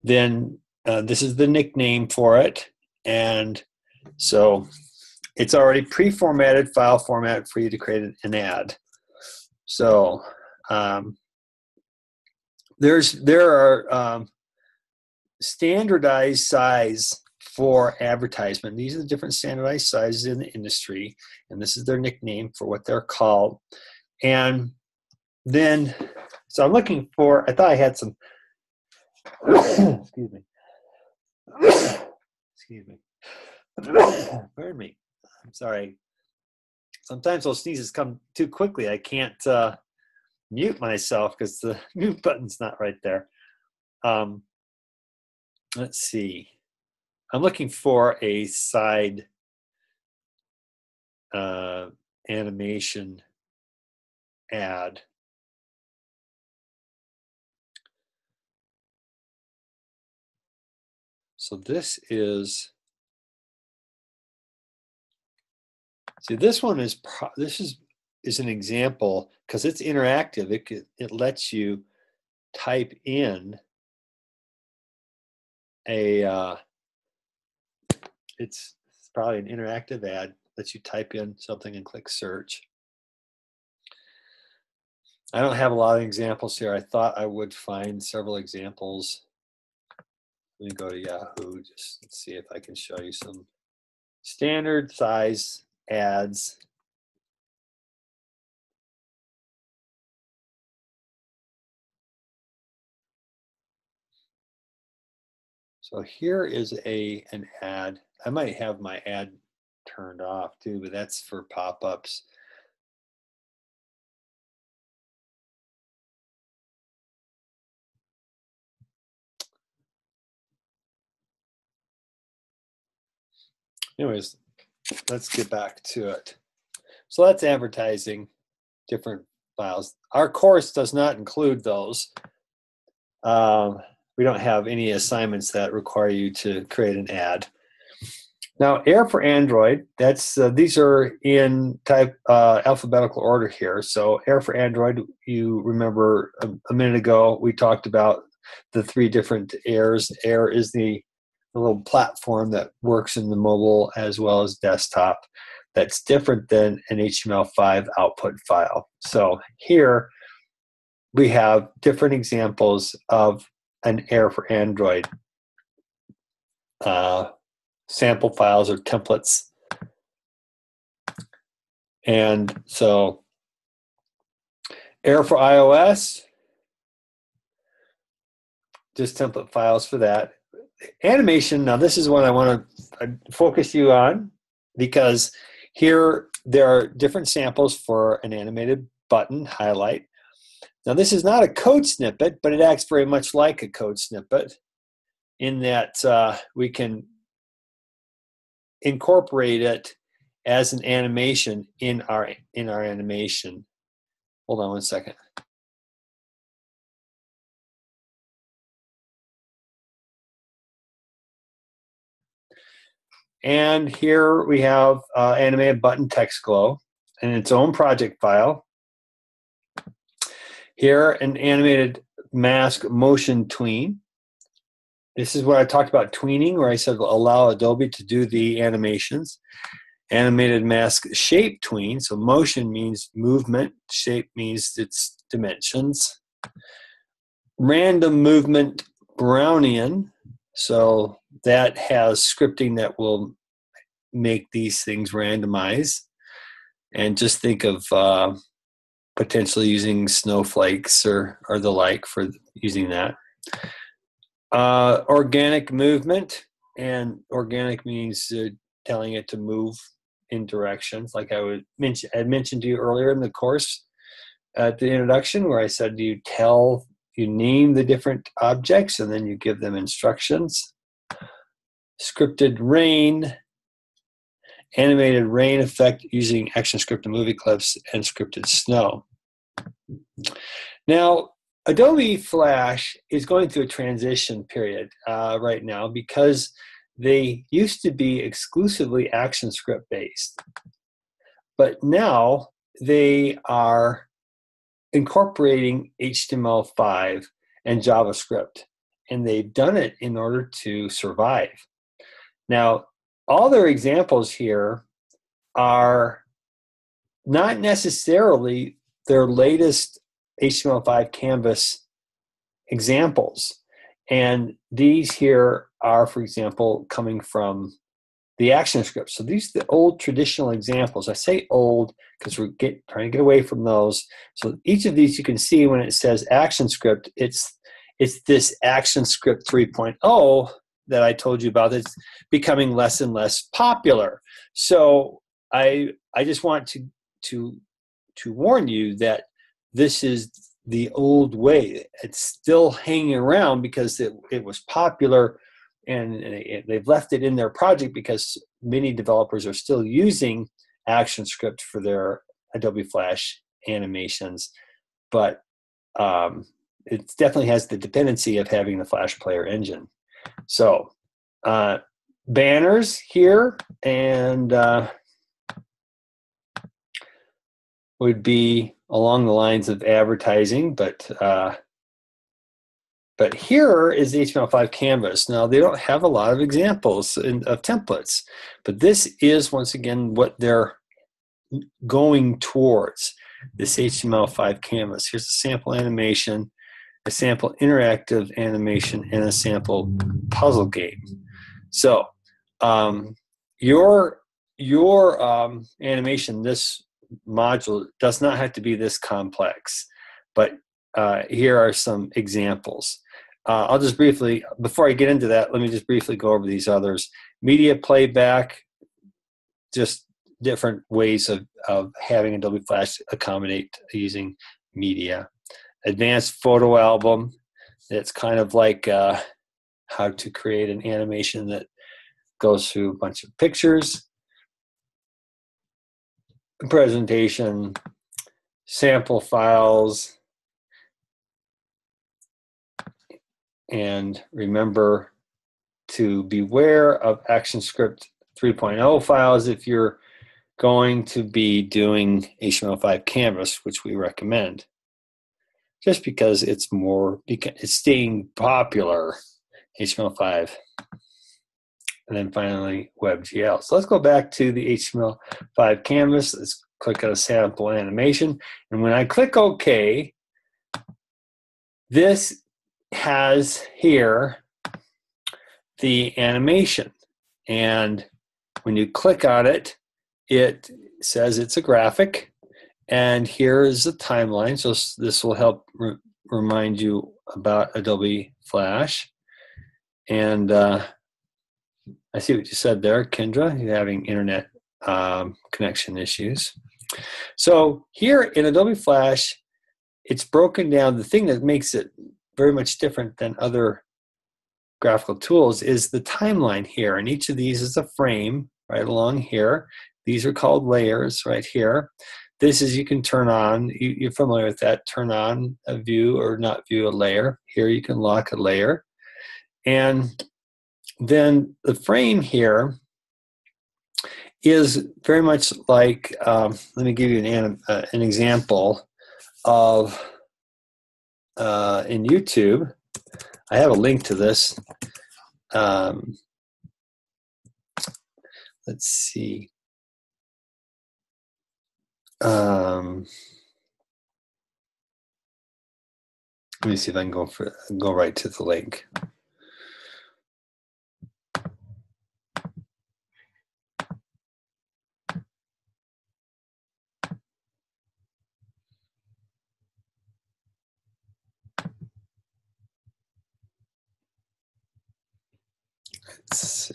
then this is the nickname for it, and so it's already pre-formatted file format for you to create an ad. So there are standardized size for advertisement. These are the different standardized sizes in the industry, and this is their nickname for what they're called. And then, so I'm looking for, I thought I had some, excuse me. Excuse me. Pardon me. I'm sorry. Sometimes those sneezes come too quickly. I can't mute myself because the mute button's not right there. Let's see. I'm looking for a side animation ad. So this is, see, this one is, this is an example because it's interactive. It lets you type in a, it's probably an interactive ad, lets you type in something and click search. I don't have a lot of examples here. I thought I would find several examples. Let me go to Yahoo, just let's see if I can show you some standard size ads. So here is an ad. I might have my ad turned off too, but that's for pop-ups. Anyways, let's get back to it. So that's advertising different files. Our course does not include those. We don't have any assignments that require you to create an ad. Now, Air for Android, that's these are in type alphabetical order here. So Air for Android, you remember a minute ago we talked about the 3 different Airs. Air is the little platform that works in the mobile as well as desktop. That's different than an HTML5 output file. So here we have different examples of an Air for Android sample files or templates. And so Air for iOS, just template files for that. Animation, now this is what I want to focus you on, because here there are different samples for an animated button highlight. Now this is not a code snippet, but it acts very much like a code snippet in that we can incorporate it as an animation in our animation. Hold on one second. And here we have animated button text glow in its own project file. Here, an animated mask motion tween. This is what I talked about tweening, where I said allow Adobe to do the animations. Animated mask shape tween. So motion means movement. Shape means its dimensions. Random movement Brownian. So that has scripting that will make these things randomize. And just think of potentially using snowflakes or the like for using that. Organic movement, and organic means telling it to move in directions, like I mentioned to you earlier in the course at the introduction, where I said you name the different objects and then you give them instructions. Scripted rain, animated rain effect using ActionScript and movie clips, and scripted snow. Now, Adobe Flash is going through a transition period right now, because they used to be exclusively ActionScript based, but now they are incorporating HTML5 and JavaScript, and they've done it in order to survive. Now, all their examples here are not necessarily their latest HTML5 Canvas examples. And these here are, for example, coming from the ActionScript. So these are the old traditional examples. I say old because we're trying to get away from those. So each of these you can see when it says ActionScript, it's this ActionScript 3.0 that I told you about that's becoming less and less popular. So I just want to warn you that this is the old way. It's still hanging around because it was popular, and they've left it in their project because many developers are still using ActionScript for their Adobe Flash animations. But it definitely has the dependency of having the Flash Player engine. So banners here, and would be along the lines of advertising, but here is the HTML5 Canvas. Now, they don't have a lot of examples of templates, but this is, once again, what they're going towards, this HTML5 Canvas. Here's a sample animation, a sample interactive animation, and a sample puzzle game. So your animation, this module, does not have to be this complex, but here are some examples. I'll just briefly, before I get into that, let me just briefly go over these others. Media playback, just different ways of having Adobe Flash accommodate using media. Advanced photo album, it's kind of like how to create an animation that goes through a bunch of pictures, presentation, sample files, and remember to beware of ActionScript 3.0 files if you're going to be doing HTML5 Canvas, which we recommend, just because it's staying popular, HTML5. And then finally, WebGL. So let's go back to the HTML5 Canvas. Let's click on a sample animation. And when I click OK, this has here the animation. And when you click on it, it says it's a graphic. And here is the timeline. So this will help remind you about Adobe Flash. And I see what you said there, Kendra. You're having internet connection issues. So here in Adobe Flash, it's broken down. The thing that makes it very much different than other graphical tools is the timeline here. And each of these is a frame right along here. These are called layers right here. This is, you can turn on, you're familiar with that, turn on a view or not view a layer. Here you can lock a layer. And then the frame here is very much like, let me give you an example of, in YouTube, I have a link to this. Let's see. Let me see if I can go right to the link.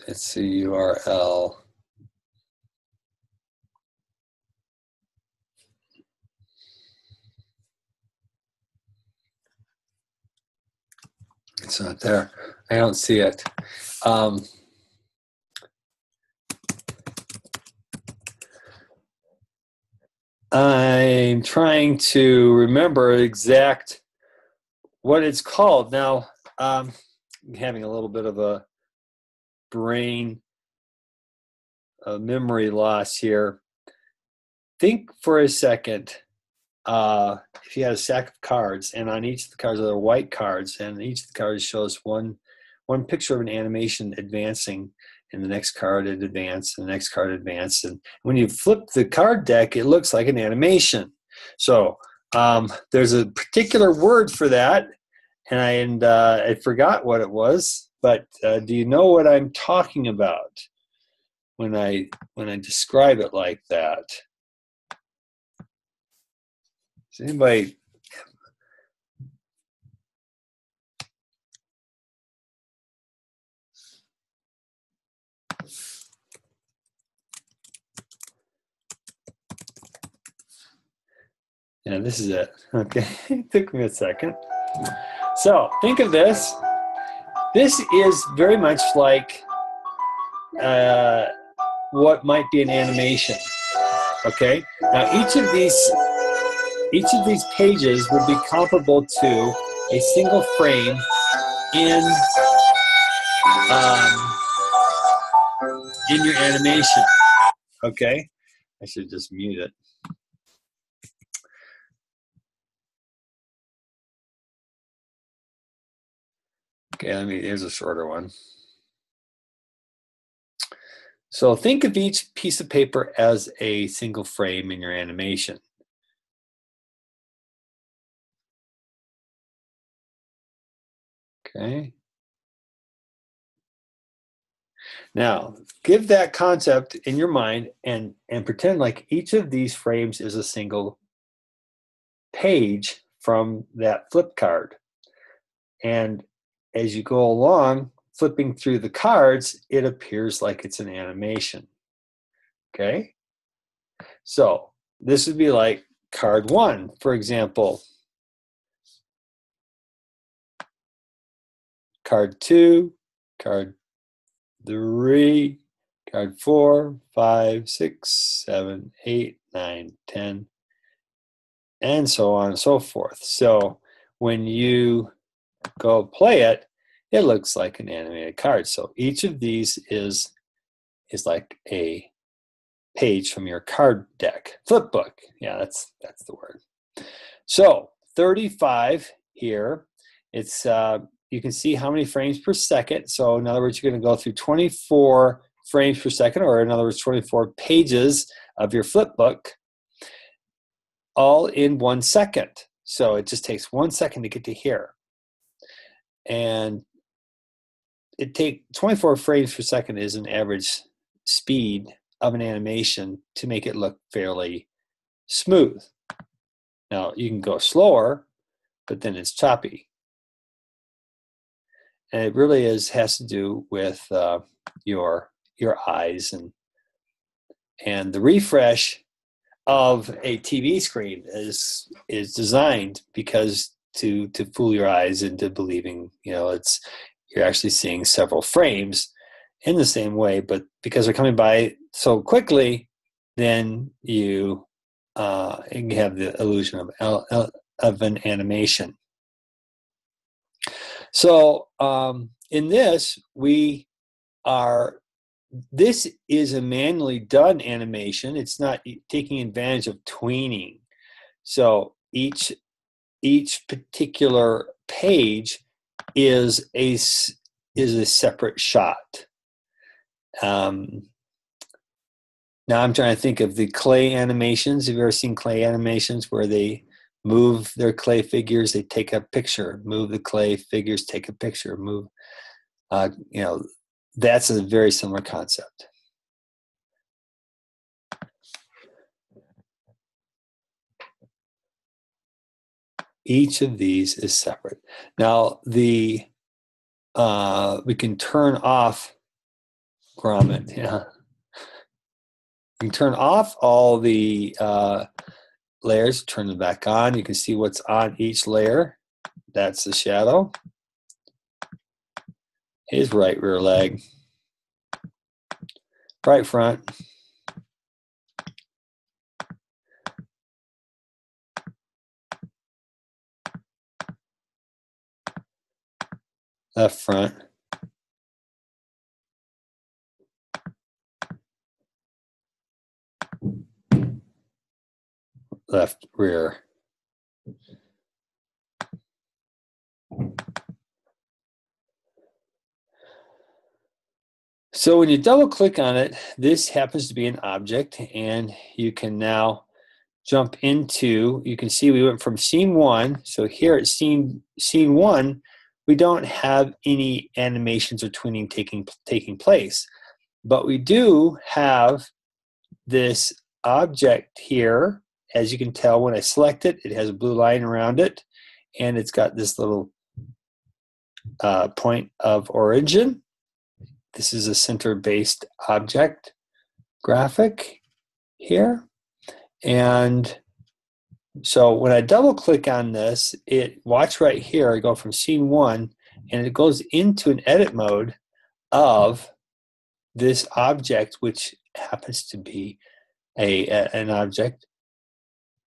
It's a URL. It's not there. I don't see it. I'm trying to remember exact what it's called. Now, I'm having a little bit of a brain memory loss here. Think for a second. If you had a stack of cards, and on each of the cards are white cards, and each of the cards shows one picture of an animation advancing, and the next card it advanced, and the next card advanced, and when you flip the card deck, it looks like an animation. So there's a particular word for that, and I forgot what it was, but do you know what I'm talking about when I describe it like that? Does anybody? Yeah, this is it. Okay, it took me a second. So think of this. This is very much like what might be an animation. Okay. Now each of these pages would be comparable to a single frame in your animation. Okay. I should just mute it. Okay, here's a shorter one. So think of each piece of paper as a single frame in your animation. Okay. Now, give that concept in your mind and pretend like each of these frames is a single page from that flip card. And as you go along, flipping through the cards, it appears like it's an animation. Okay? So this would be like card 1, for example. Card 2, card 3, card 4, 5, 6, 7, 8, 9, 10, and so on and so forth. So when you go play it, it looks like an animated card. So each of these is like a page from your card deck. Flip book. Yeah, that's the word. So 35 here, it's you can see how many frames per second. So in other words, you're going to go through 24 frames per second, or in other words, 24 pages of your flip book, all in 1 second. So it just takes 1 second to get to here. And it takes 24 frames per second is an average speed of an animation to make it look fairly smooth. Now you can go slower, but then it's choppy. And it really has to do with your eyes, and the refresh of a TV screen is designed because to fool your eyes into believing, you're actually seeing several frames in the same way, but because they're coming by so quickly, then you have the illusion of an animation. So in this, this is a manually done animation. It's not taking advantage of tweening. So each particular page is a separate shot. Now I'm trying to think of the clay animations. Have you ever seen clay animations where they move their clay figures, they take a picture, move the clay figures, take a picture, move, that's a very similar concept. Each of these is separate. Now we can turn off Grommet. Yeah, you can turn off all the layers, turn them back on. You can see what's on each layer. That's the shadow. His right rear leg, right front, left front, left rear. So when you double click on it, this happens to be an object, and you can now jump into, you can see we went from scene 1. So here at scene 1, we don't have any animations or tweening taking place, but we do have this object here. As you can tell, when I select it, it has a blue line around it, and it's got this little point of origin. This is a center-based object graphic here. And so when I double click on this, watch right here, I go from scene 1, and it goes into an edit mode of this object, which happens to be an object.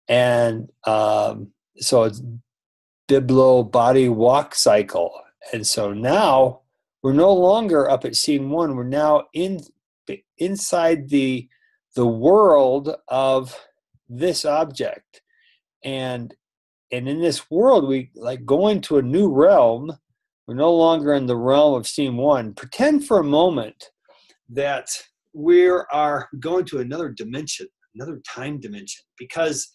And so it's Biblo body walk cycle. And so now we're no longer up at scene 1. We're now inside the world of this object, and in this world we go into a new realm. We're no longer in the realm of scene 1. Pretend for a moment that we are going to another dimension, another time dimension, because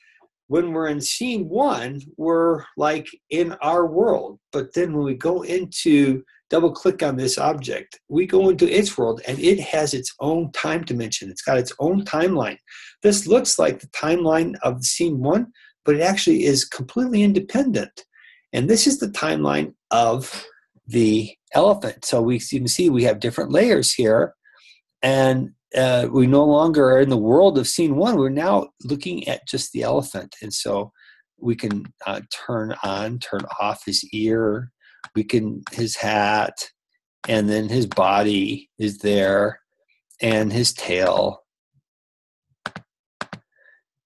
when we're in scene 1, we're like in our world. But then when we go into, double click on this object, we go into its world, and it has its own time dimension. It's got its own timeline. This looks like the timeline of scene 1, but it actually is completely independent. And this is the timeline of the elephant. So you can see we have different layers here, and we no longer are in the world of scene 1. We're now looking at just the elephant. And so we can turn on, turn off his ear, his hat, and then his body is there, and his tail.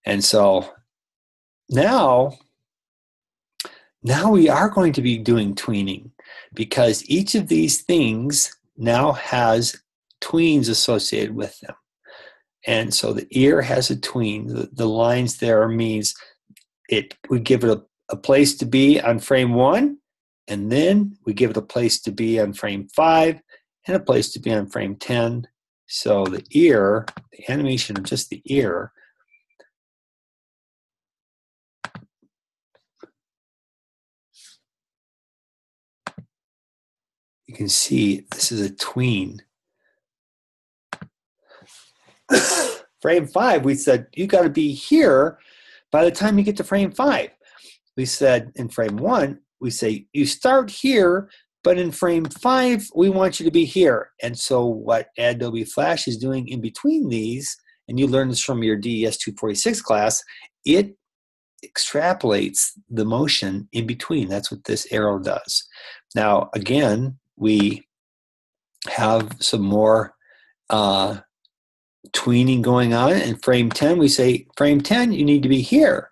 And so now we are going to be doing tweening, because each of these things now has tweens associated with them. And so the ear has a tween. The lines there means we give it a place to be on frame 1, and then we give it a place to be on frame 5, and a place to be on frame 10. So the ear, the animation of just the ear, you can see this is a tween. Frame 5, we said you got to be here by the time you get to frame 5. We said in frame 1, we say you start here, but in frame 5, we want you to be here. And so what Adobe Flash is doing in between these, and you learned this from your DES 246 class, it extrapolates the motion in between. That's what this arrow does. Now, again, we have some more tweening going on. In frame 10, we say, frame 10, you need to be here.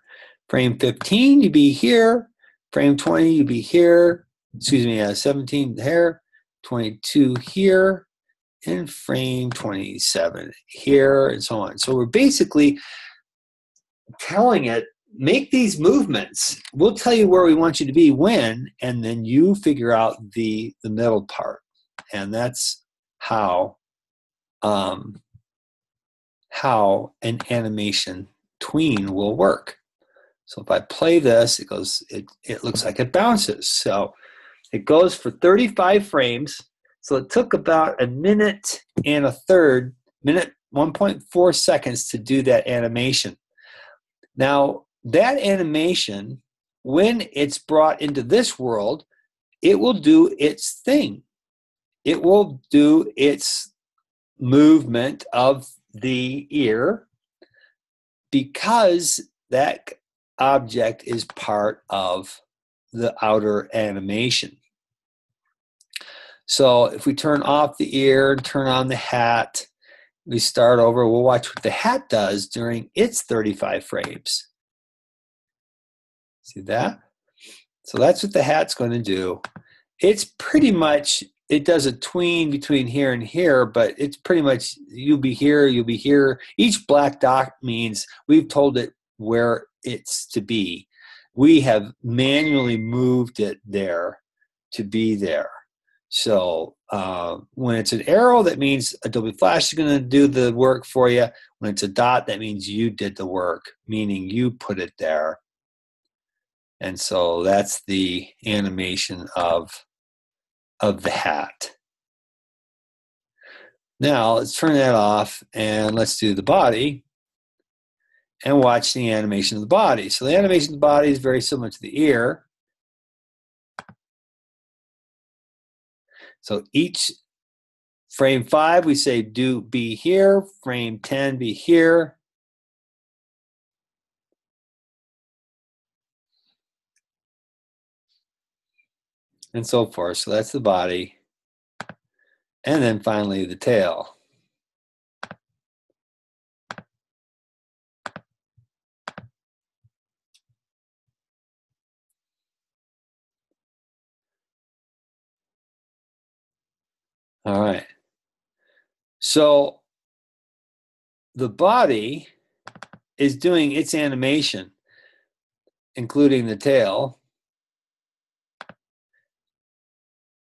Frame 15, you be here. Frame 20, you be here. Excuse me, 17 here. 22 here. And frame 27 here, and so on. So we're basically telling it, make these movements. We'll tell you where we want you to be when, and then you figure out the middle part. And that's how an animation tween will work. So if I play this, it looks like it bounces. So it goes for 35 frames. So it took about a minute and a third, 1.4 seconds to do that animation. Now, that animation, when it's brought into this world, it will do its thing. It will do its movement of the ear, because that object is part of the outer animation. So if we turn off the ear and turn on the hat, we start over, we'll watch what the hat does during its 35 frames. See that? So that's what the hat's going to do. It's pretty much, it does a tween between here and here, but it's pretty much you'll be here, you'll be here. Each black dot means we've told it where it's to be. We have manually moved it there to be there. So when it's an arrow, that means Adobe Flash is going to do the work for you. When it's a dot, that means you did the work, meaning you put it there. And so that's the animation of the hat. Now let's turn that off and let's do the body and watch the animation of the body. So the animation of the body is very similar to the ear. So each frame 5, we say be here. Frame 10, be here. And so forth. So that's the body. And then finally the tail. All right. So the body is doing its animation, including the tail.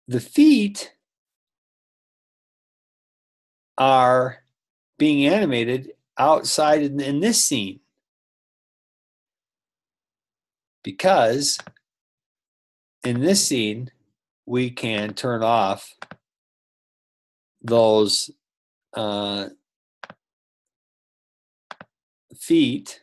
The feet are being animated outside in this scene, because in this scene we can turn off those feet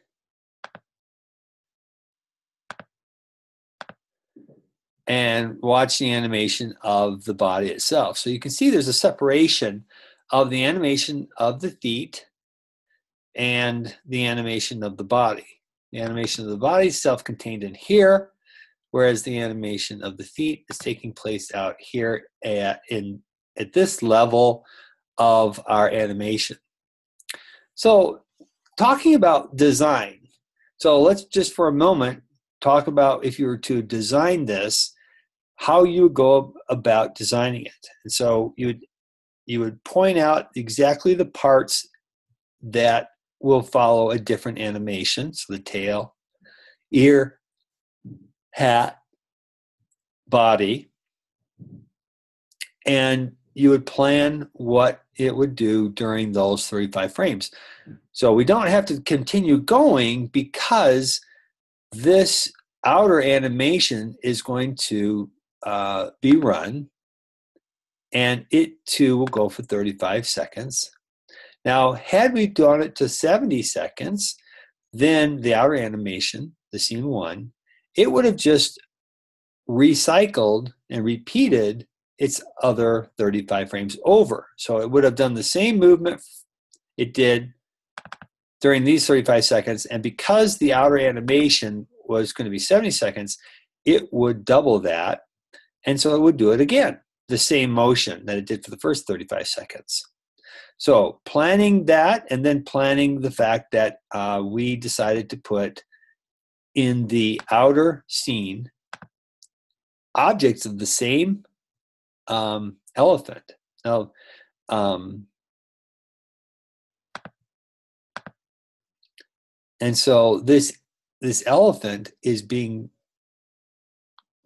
and watch the animation of the body itself. So you can see there's a separation of the animation of the feet and the animation of the body. The animation of the body is self-contained in here, whereas the animation of the feet is taking place out here in at this level of our animation. So talking about design. So let's just for a moment talk about if you were to design this, how you would go about designing it. And so you would point out exactly the parts that will follow a different animation. So the tail, ear, hat, body, and you would plan what it would do during those 35 frames. So we don't have to continue going because this outer animation is going to be run, and it too will go for 35 seconds. Now, had we done it to 70 seconds, then the outer animation, the scene one, it would have just recycled and repeated its other 35 frames over. So it would have done the same movement it did during these 35 seconds, and because the outer animation was going to be 70 seconds, it would double that, and so it would do it again, the same motion that it did for the first 35 seconds. So planning that, and then planning the fact that we decided to put in the outer scene objects of the same elephant. Now, and so this elephant is being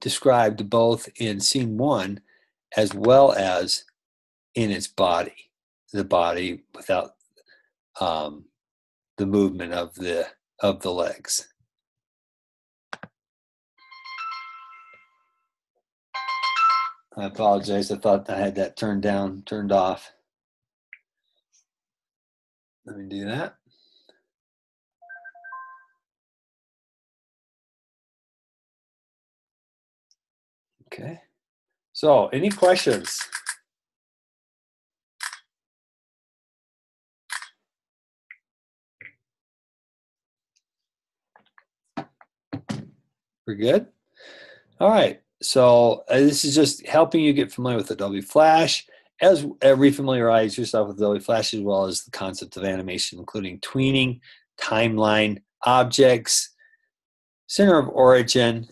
described both in scene one as well as in its body, the body without the movement of the legs. I apologize. I thought I had that turned off. Let me do that. Okay. So, any questions? We're good? All right. So this is just helping you get familiar with Adobe Flash, as refamiliarize yourself with Adobe Flash, as well as the concept of animation, including tweening, timeline, objects, center of origin,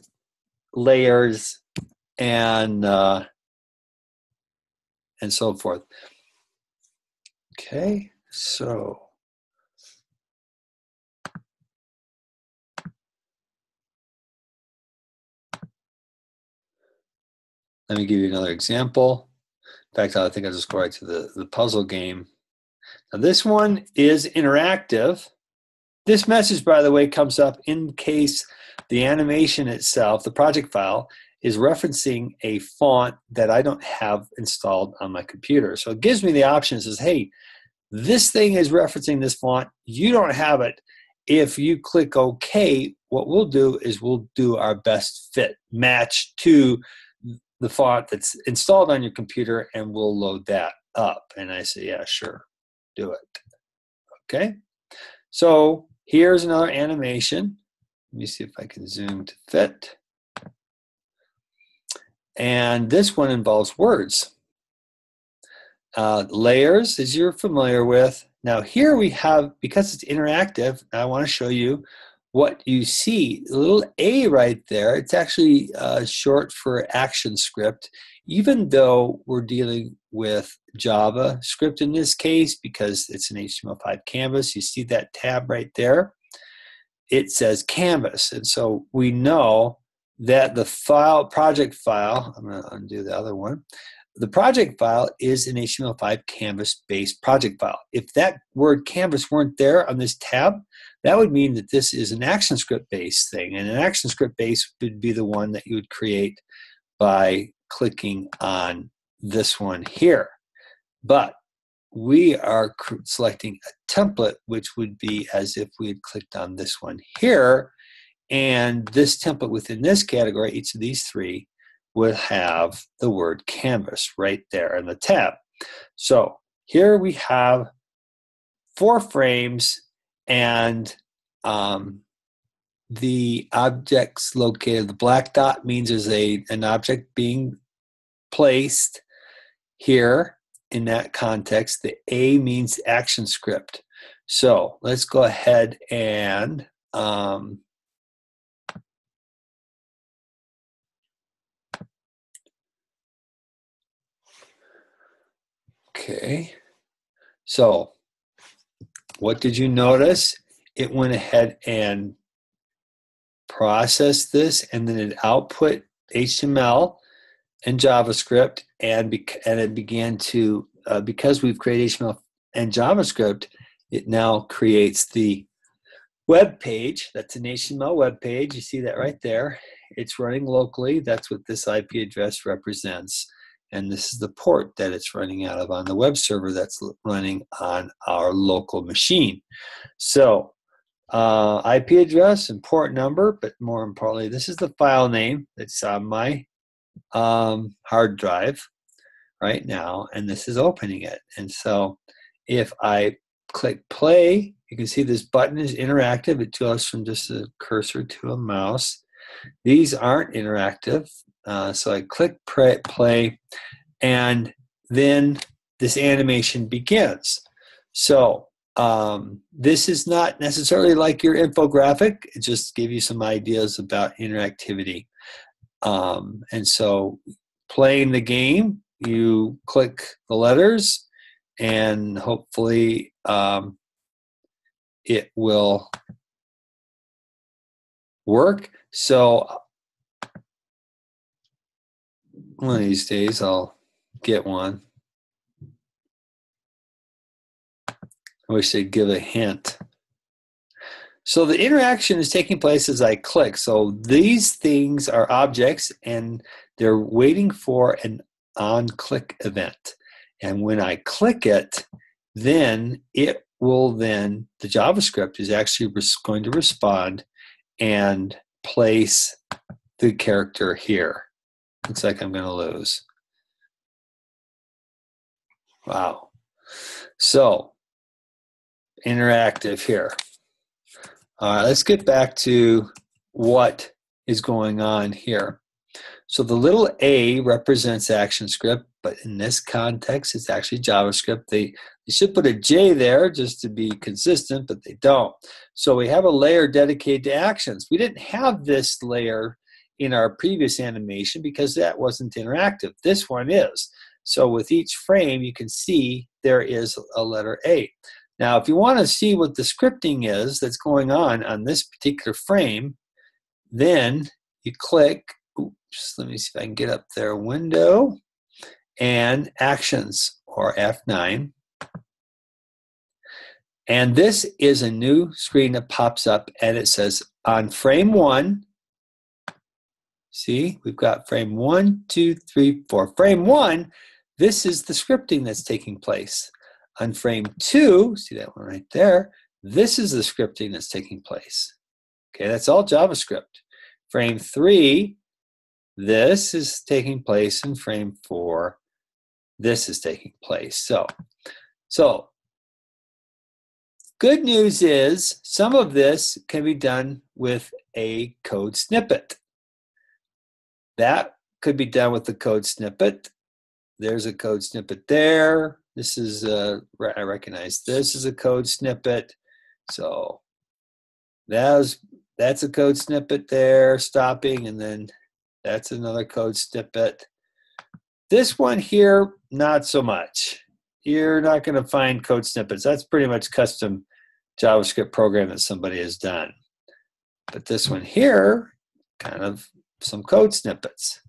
layers, and so forth. Okay, so let me give you another example. In fact, I think I'll just go right to the puzzle game. Now this one is interactive. This message, by the way, comes up in case the animation itself, the project file, is referencing a font that I don't have installed on my computer. So it gives me the option. It says, hey, this thing is referencing this font. You don't have it. If you click OK, what we'll do is we'll do our best fit match to the font that's installed on your computer, and we'll load that up. And I say, yeah, sure, do it. Okay. So here's another animation. Let me see if I can zoom to fit. And this one involves words. Layers, as you're familiar with. Now here we have, because it's interactive, I want to show you what you see. The little A right there, it's actually short for ActionScript, even though we're dealing with JavaScript in this case, because it's an HTML5 canvas. You see that tab right there. It says canvas, and so we know that the project file, I'm going to undo the other one, the project file is an HTML5 canvas-based project file. If that word canvas weren't there on this tab, that would mean that this is an ActionScript-based thing, and an ActionScript-based would be the one that you would create by clicking on this one here. But we are selecting a template, which would be as if we had clicked on this one here, and this template within this category, each of these three, would have the word canvas right there in the tab. So here we have 4 frames, and the objects located. The black dot means there's an object being placed. here in that context, the A means action script. So let's go ahead and okay. So what did you notice? It went ahead and processed this, and then it output HTML and JavaScript, and it began to, because we've created HTML and JavaScript, it now creates the web page. That's an HTML web page. You see that right there. It's running locally. That's what this IP address represents. And this is the port that it's running out of on the web server that's running on our local machine. So IP address and port number, but more importantly, this is the file name that's on my hard drive right now, and this is opening it. And so if I click play, you can see this button is interactive. It goes from just a cursor to a mouse. These aren't interactive. So I click play, and then this animation begins. So this is not necessarily like your infographic. It just gives you some ideas about interactivity. And so playing the game, you click the letters, and hopefully it will work. So one of these days I'll get one. I wish they'd give a hint. So the interaction is taking place as I click. So these things are objects, and they're waiting for an on-click event. And when I click it, then it will the JavaScript is actually going to respond and place the character here. Looks like I'm going to lose. Wow. So interactive here. All right, let's get back to what is going on here. So the little A represents ActionScript, but in this context, it's actually JavaScript. They should put a J there just to be consistent, but they don't. So we have a layer dedicated to actions. We didn't have this layer in our previous animation because that wasn't interactive. This one is. So with each frame, you can see there is a letter A. Now, if you want to see what the scripting is that's going on this particular frame, then you click, oops, let me see if I can get up there, window, and actions, or F9. And this is a new screen that pops up, and it says on frame 1, see, we've got frame 1, 2, 3, 4. Frame 1, this is the scripting that's taking place. On frame 2, see that one right there, this is the scripting that's taking place. Okay, that's all JavaScript. Frame 3, this is taking place. In frame 4, this is taking place. So good news is some of this can be done with a code snippet. That could be done with the code snippet. There's a code snippet there. This is, I recognize this is a code snippet. So that's a code snippet there, stopping, and then that's another code snippet. This one here, not so much. You're not going to find code snippets. That's pretty much custom JavaScript program that somebody has done. But this one here, kind of some code snippets.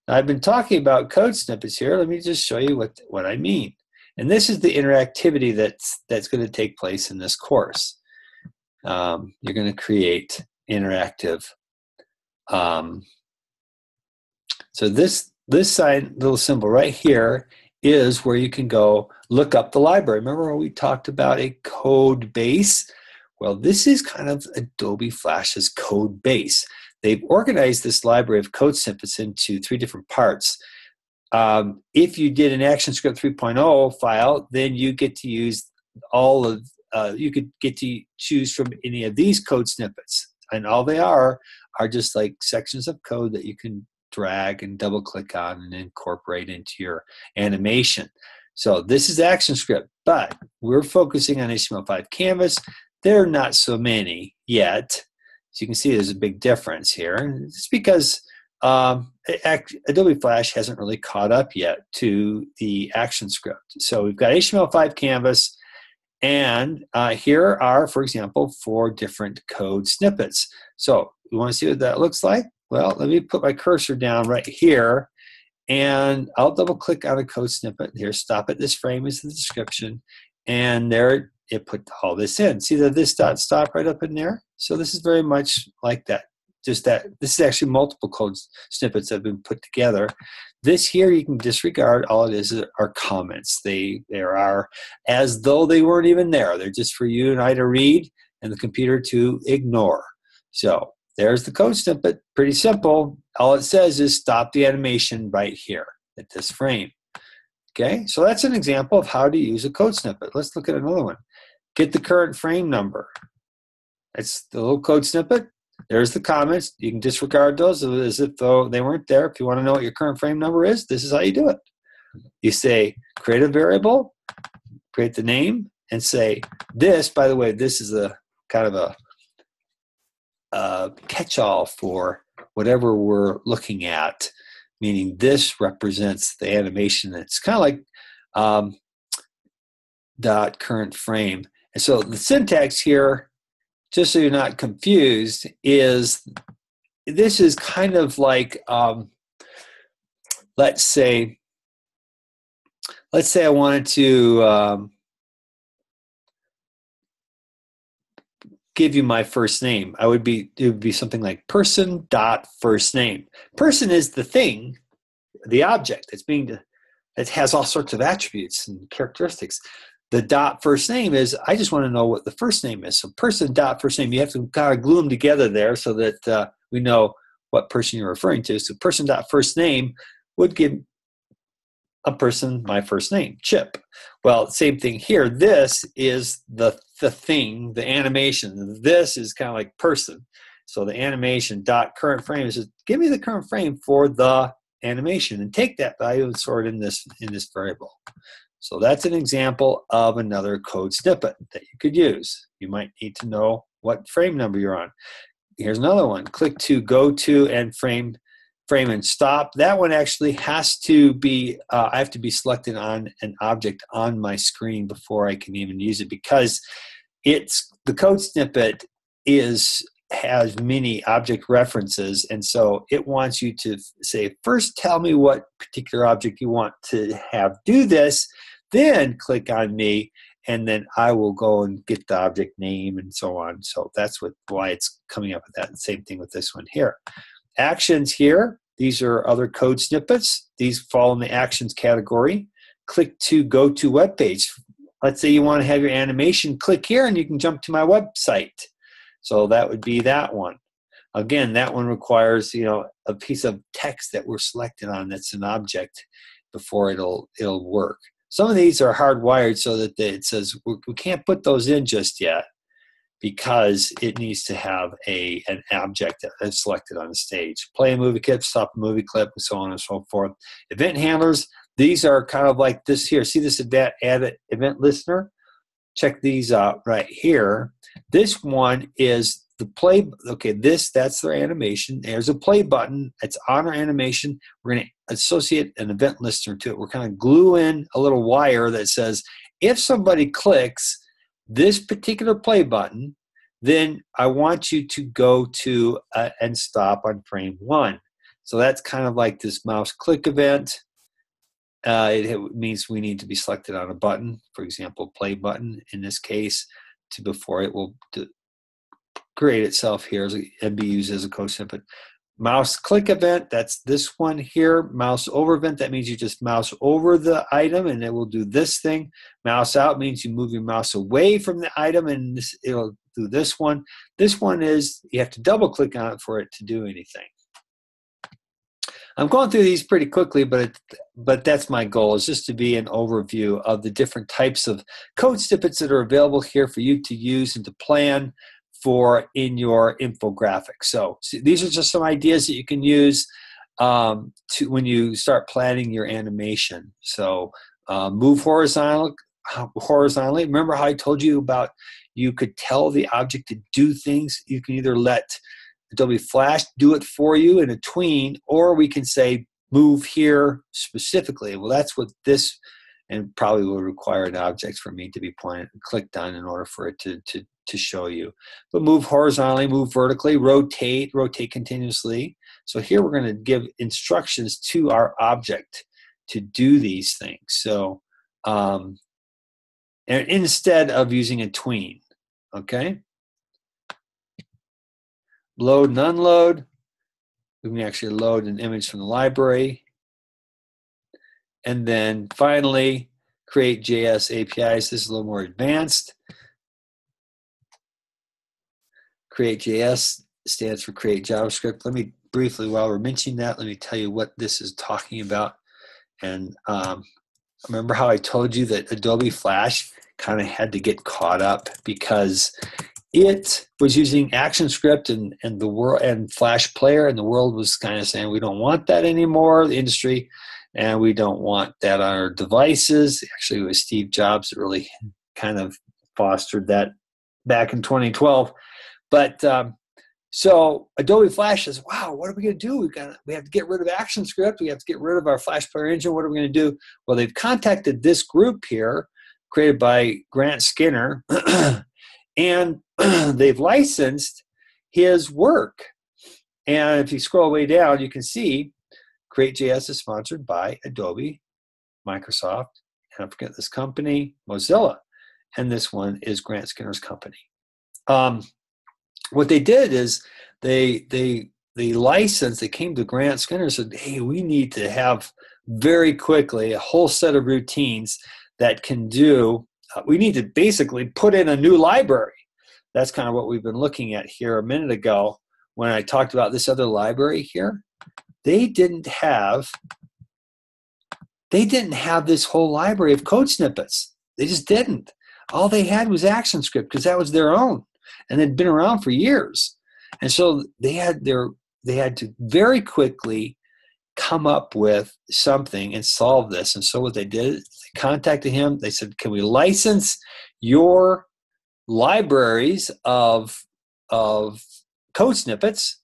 Now, I've been talking about code snippets here. Let me just show you what I mean. And this is the interactivity that's going to take place in this course. You're going to create interactive. So this sign, little symbol right here, is where you can go look up the library. Remember when we talked about a code base? Well, this is kind of Adobe Flash's code base. They've organized this library of code snippets into 3 different parts. If you did an ActionScript 3.0 file, then you get to use all of, you could get to choose from any of these code snippets. And all they are just like sections of code that you can drag and double click on and incorporate into your animation. So this is ActionScript, but we're focusing on HTML5 Canvas. There are not so many yet. So you can see there's a big difference here. And it's because Adobe Flash hasn't really caught up yet to the ActionScript. So we've got HTML5 Canvas, and here are, for example, 4 different code snippets. So you want to see what that looks like? Well, let me put my cursor down right here, and I'll double click on a code snippet. Here, stop at this frame is the description, and there it put all this in. See that this dot stop right up in there? So this is very much like that. Just that this is actually multiple code snippets that have been put together. This here you can disregard. All it is are comments. They are as though they weren't even there. They're just for you and I to read and the computer to ignore. So there's the code snippet. Pretty simple. All it says is stop the animation right here at this frame. Okay, so that's an example of how to use a code snippet. Let's look at another one. Get the current frame number. That's the little code snippet. There's the comments. You can disregard those as if though they weren't there. If you want to know what your current frame number is, this is how you do it. You say create a variable, create the name, and say this, by the way, this is a kind of a catch-all for whatever we're looking at, meaning this represents the animation. It's kind of like dot current frame. And so the syntax here, just so you're not confused, is this is kind of like, let's say I wanted to give you my first name. It would be something like person dot first name. Person is the thing, the object that has all sorts of attributes and characteristics. The dot first name is, I just want to know what the first name is. So person dot first name, you have to kind of glue them together there so that we know what person you're referring to. So person dot first name would give a person my first name, Chip. Well, same thing here. This is the thing, the animation. This is kind of like person. So the animation dot current frame is just give me the current frame for the animation and take that value and store it in this variable. So that's an example of another code snippet that you could use. You might need to know what frame number you're on. Here's another one. Click to go to and frame and stop. That one actually has to be, I have to be selected on an object on my screen before I can even use it, because the code snippet has many object references, and so it wants you to say, first tell me what particular object you want to have do this, then click on me, and then I will go and get the object name and so on. So that's why it's coming up with that. Same thing with this one here. Actions here, these are other code snippets. These fall in the actions category. Click to go to web page. Let's say you want to have your animation, click here and you can jump to my website. So that would be that one. Again, that one requires, a piece of text that we're selected on that's an object before it'll work. Some of these are hardwired so that it says we can't put those in just yet because it needs to have an object that's selected on the stage. Play a movie clip, stop a movie clip, and so on and so forth. Event handlers, these are kind of like this here. See this add event listener? Check these out right here. This one is the play. Okay, that's their animation. There's a play button. It's on our animation. We're going to associate an event listener to it. We're kind of glue in a little wire that says, if somebody clicks this particular play button, then I want you to go to and stop on frame 1. So that's kind of like this mouse click event. It means we need to be selected on a button, for example, play button in this case, before it will create itself here and be used as a code snippet. Mouse click event, that's this one here. Mouse over event, that means you just mouse over the item and it will do this thing. Mouse out means you move your mouse away from the item and it'll do this one. This one is, you have to double click on it for it to do anything. I'm going through these pretty quickly, but that's my goal, is just to be an overview of the different types of code snippets that are available here for you to use and to plan for in your infographics. So these are just some ideas that you can use. to when you start planning your animation. So move horizontally. Remember how I told you about you could tell the object to do things? You can either let Adobe Flash do it for you in a tween, or we can say move here specifically. Well, that's what this, and probably will require an object for me to be clicked on in order for it to show you. But move horizontally, move vertically, rotate continuously. So here we're going to give instructions to our object to do these things. So and instead of using a tween, okay? Load and unload. We can actually load an image from the library. And then finally, create JS APIs. This is a little more advanced. Create JS stands for Create JavaScript. Let me briefly, while we're mentioning that, let me tell you what this is talking about. And remember how I told you that Adobe Flash kind of had to get caught up because it was using ActionScript and the world and Flash Player, and the world was kind of saying we don't want that anymore, the industry, and we don't want that on our devices. Actually, it was Steve Jobs that really kind of fostered that back in 2012. But so Adobe Flash says, wow, what are we going to do? We have to get rid of ActionScript. We have to get rid of our Flash Player engine. What are we going to do? Well, they've contacted this group here, created by Grant Skinner, and they've licensed his work. And if you scroll way down, you can see Create.js is sponsored by Adobe, Microsoft, and I forget this company, Mozilla. And this one is Grant Skinner's company. What they did is they licensed, they came to Grant Skinner and said, hey, we need to have very quickly a whole set of routines that can do, we need to basically put in a new library. That's kind of what we've been looking at here a minute ago when I talked about this other library here. They didn't have this whole library of code snippets. They just didn't. All they had was ActionScript because that was their own, and they'd been around for years. And so they had to very quickly come up with something and solve this. And so what they did, they contacted him. They said, can we license your libraries of code snippets?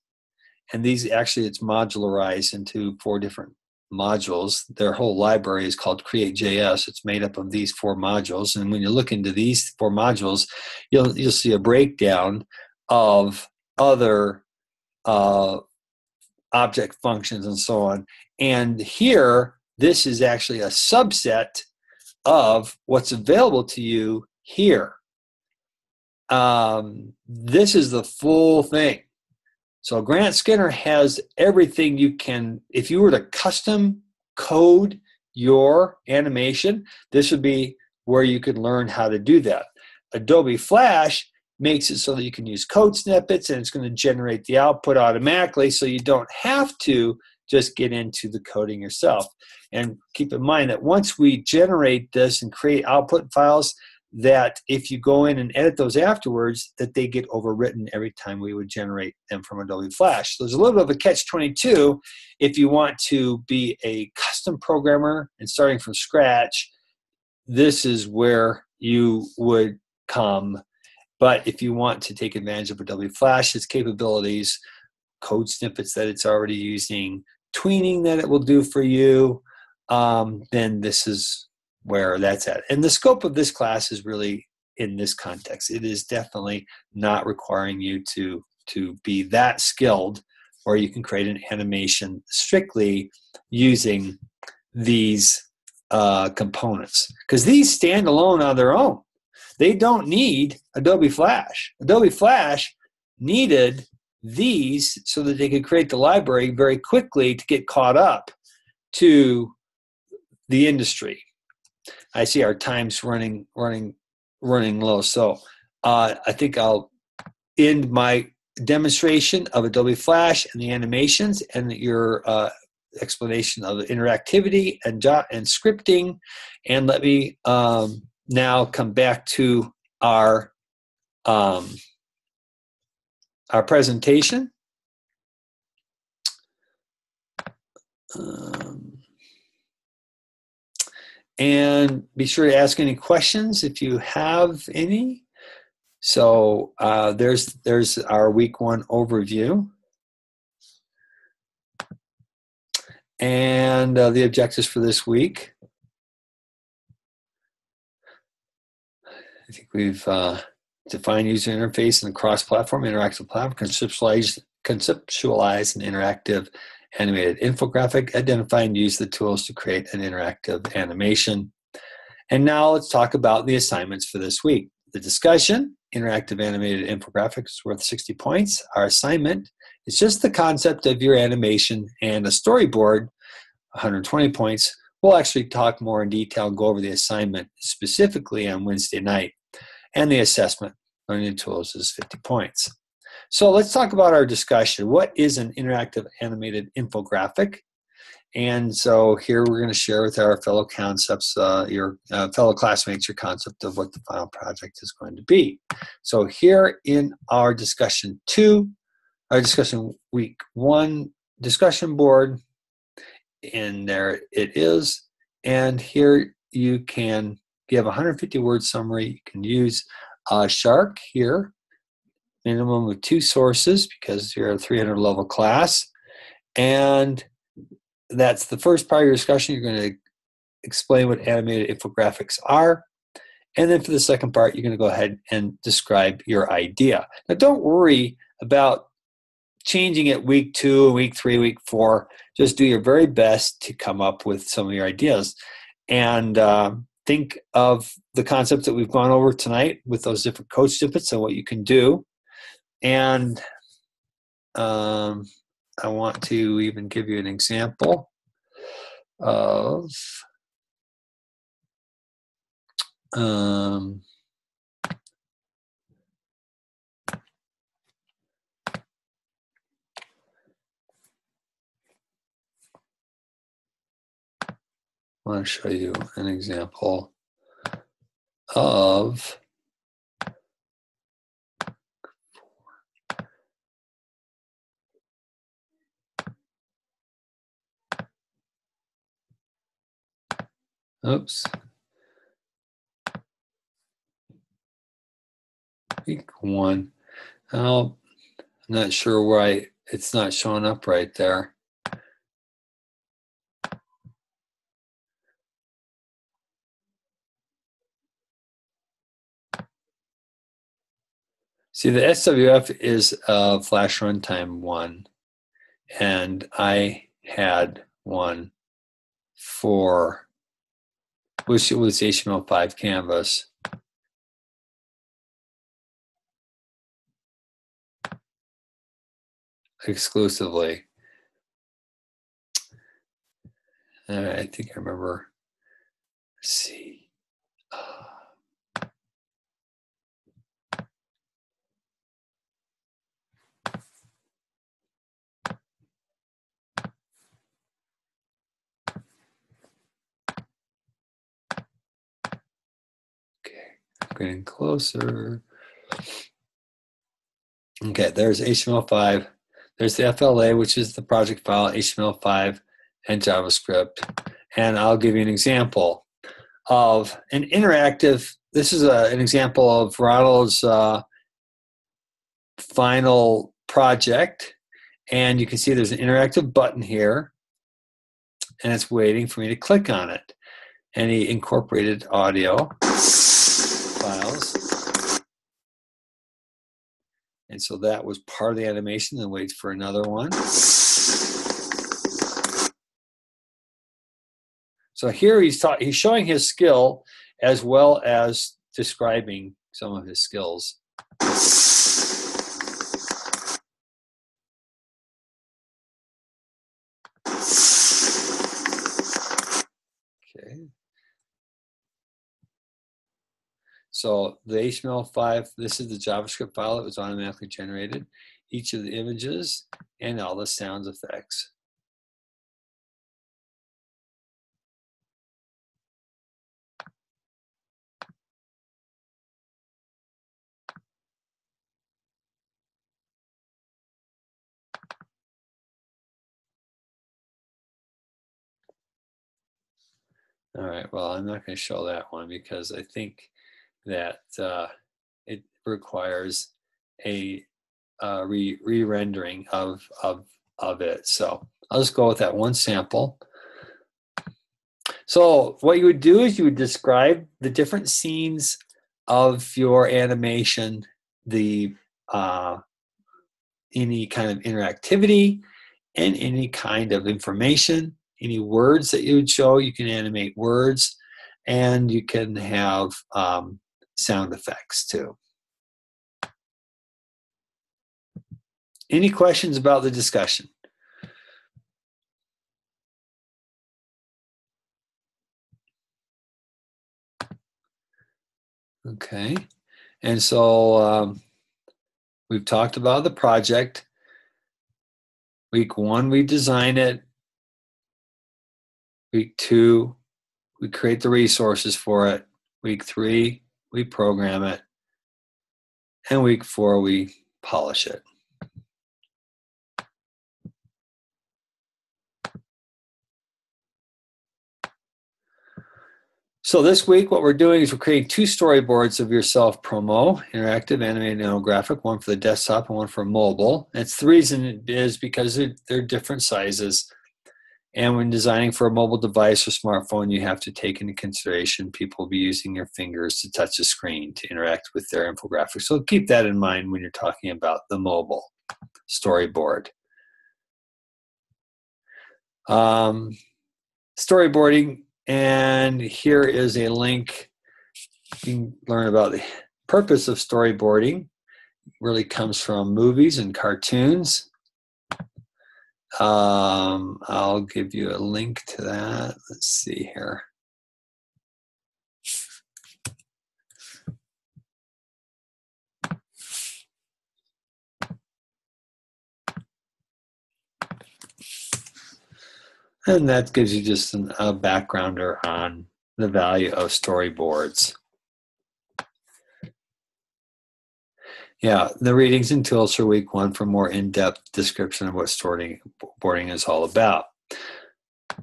And these actually, it's modularized into 4 different modules. Their whole library is called Create.js. It's made up of these 4 modules. And when you look into these 4 modules, you'll see a breakdown of other object functions and so on. And here, this is actually a subset of what's available to you here. This is the full thing. So Grant Skinner has everything you can. If you were to custom code your animation, this would be where you could learn how to do that. Adobe Flash makes it so that you can use code snippets, and it's going to generate the output automatically, so you don't have to just get into the coding yourself. And keep in mind that once we generate this and create output files, that if you go in and edit those afterwards, that they get overwritten every time we would generate them from Adobe Flash. So there's a little bit of a catch-22 if you want to be a custom programmer and starting from scratch. This is where you would come. But if you want to take advantage of Adobe Flash's capabilities, code snippets that it's already using, tweening that it will do for you, then this is where that's at. And the scope of this class is really in this context. It is definitely not requiring you to be that skilled, or you can create an animation strictly using these components, because these stand alone on their own. They don't need Adobe Flash. Adobe Flash needed these so that they could create the library very quickly to get caught up to the industry. I see our time's running low, so I think I'll end my demonstration of Adobe Flash and the animations and your explanation of the interactivity and scripting, and let me now come back to our presentation. And be sure to ask any questions if you have any. So there's our week 1 overview. And the objectives for this week. I think we've defined user interface and the cross-platform interactive platform, conceptualize an interactive animated infographic, identify and use the tools to create an interactive animation. And now let's talk about the assignments for this week. The discussion, interactive animated infographics is worth 60 points. Our assignment is just the concept of your animation, and a storyboard, 120 points. We'll actually talk more in detail and go over the assignment specifically on Wednesday night. And the assessment, learning tools, is 50 points. So let's talk about our discussion. What is an interactive animated infographic? And so here we're going to share with our fellow your fellow classmates, your concept of what the final project is going to be. So here in our discussion week 1 discussion board, and there it is. And here you can give a 150-word summary. You can use Shark here, minimum of 2 sources because you're a 300 level class. And that's the first part of your discussion. You're going to explain what animated infographics are. And then for the second part, you're going to go ahead and describe your idea. Now, don't worry about changing it week 2, week 3, week 4. Just do your very best to come up with some of your ideas. And think of the concepts that we've gone over tonight with those different coach snippets and what you can do. And I want to even give you an example of I want to show you an example of week 1. Oh, I'm not sure why it's not showing up right there. See, the SWF is Flash Runtime 1, and I had one for which it was HTML5 Canvas. Exclusively. I think I remember. Let's see. Okay, I'm getting closer. Okay, there's HTML5. There's the FLA, which is the project file, HTML5 and JavaScript. And I'll give you an example of an interactive. This is an example of Ronald's final project. And you can see there's an interactive button here. And it's waiting for me to click on it. And he incorporated audio files. And so that was part of the animation, and waits for another one. So here he's showing his skill as well as describing some of his skills. Okay. So the HTML5, this is the JavaScript file that was automatically generated, each of the images, and all the sound effects. All right, well, I'm not going to show that one because I think that it requires a re-rendering of it. So I'll just go with that one sample. So what you would do is you would describe the different scenes of your animation, the any kind of interactivity and any kind of information, any words that you would show. You can animate words, and you can have sound effects too. Any questions about the discussion? Okay, and so we've talked about the project. Week 1, we design it. Week 2, we create the resources for it. Week 3, we program it. And week 4, we polish it. So this week, what we're doing is we're creating 2 storyboards of your self-promo, interactive, animated, and graphic, one for the desktop and one for mobile. And the reason is because they're different sizes. And when designing for a mobile device or smartphone, you have to take into consideration people will be using their fingers to touch the screen to interact with their infographics. So keep that in mind when you're talking about the mobile storyboard. Storyboarding, and here is a link. You can learn about the purpose of storyboarding. It really comes from movies and cartoons. I'll give you a link to that. Let's see here. And that gives you just a backgrounder on the value of storyboards. Yeah, the readings and tools for week 1 for more in-depth description of what storyboarding is all about.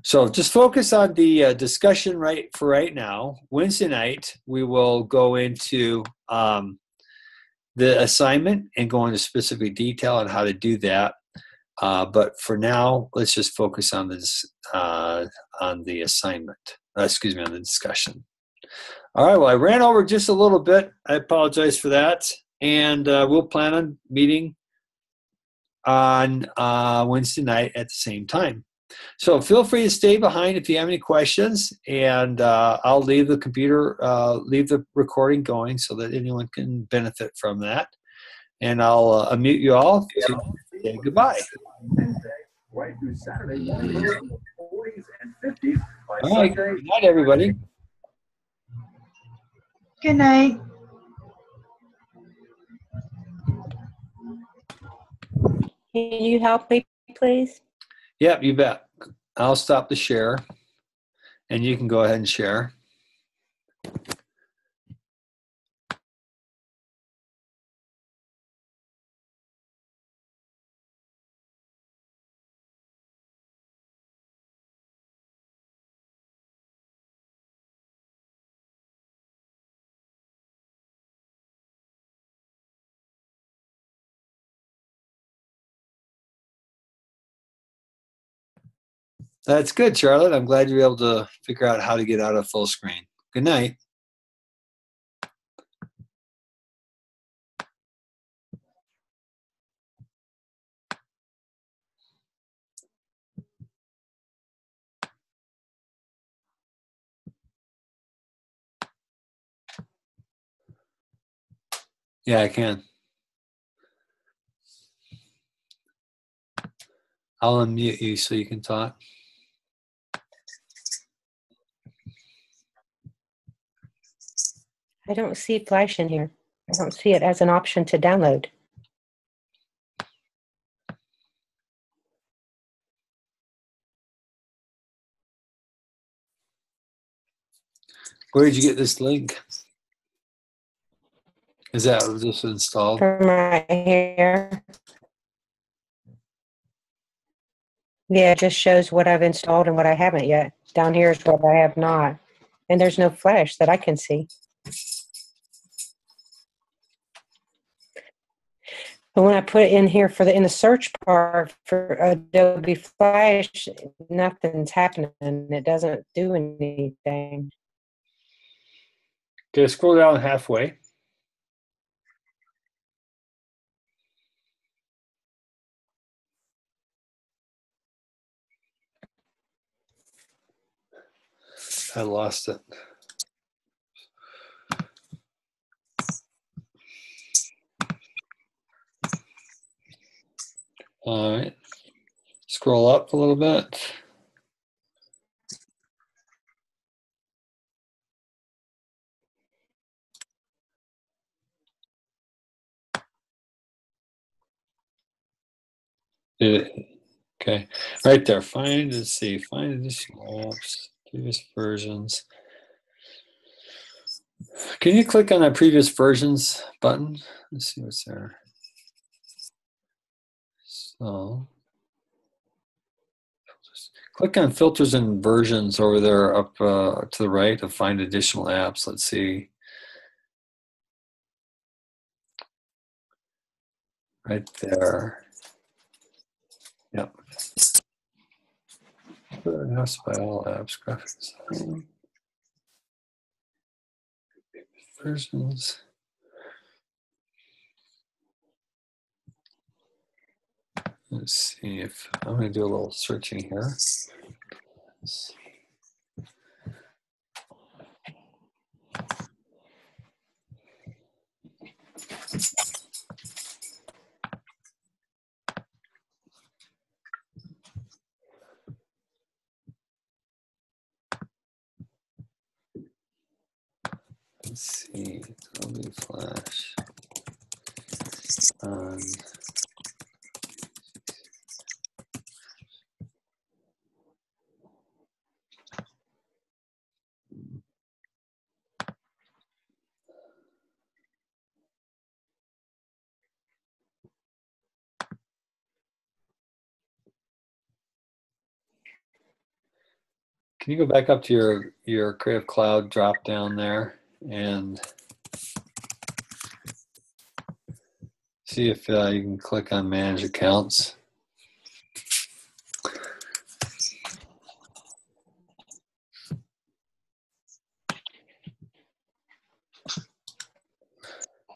So just focus on the discussion for right now. Wednesday night, we will go into the assignment and go into specific detail on how to do that. But for now, let's just focus on this on the assignment. Excuse me, on the discussion. All right. Well, I ran over just a little bit. I apologize for that. And we'll plan on meeting on Wednesday night at the same time. So feel free to stay behind if you have any questions, and I'll leave the computer, leave the recording going so that anyone can benefit from that. And I'll unmute you all to say goodbye. Right through Saturday morning, 40s and 50s. All right. Good night, everybody. Good night. Can you help me, please? Yep, you bet. I'll stop the share, and you can go ahead and share. That's good, Charlotte. I'm glad you were able to figure out how to get out of full screen. Good night. Yeah, I can. I'll unmute you so you can talk. I don't see Flash in here. I don't see it as an option to download. Where did you get this link? Is that just installed? From right here. Yeah, it just shows what I've installed and what I haven't yet. Down here is what I have not. and there's no flash that I can see. But when I put it in here in the search part for Adobe Flash, nothing's happening. It doesn't do anything. Okay, scroll down halfway. I lost it. All right, scroll up a little bit. Did it? Okay, right there. Find, let's see, find additional apps, previous versions. Can you click on that previous versions button? Let's see what's there. So, click on filters and versions over there up to the right to find additional apps. Let's see. Right there. Yep. Apps by all apps, graphic design. Versions. Let's see if I'm going to do a little searching here. Let's see. Let's see, Adobe Flash on. Can you go back up to your Creative Cloud drop down there and see if you can click on Manage Accounts?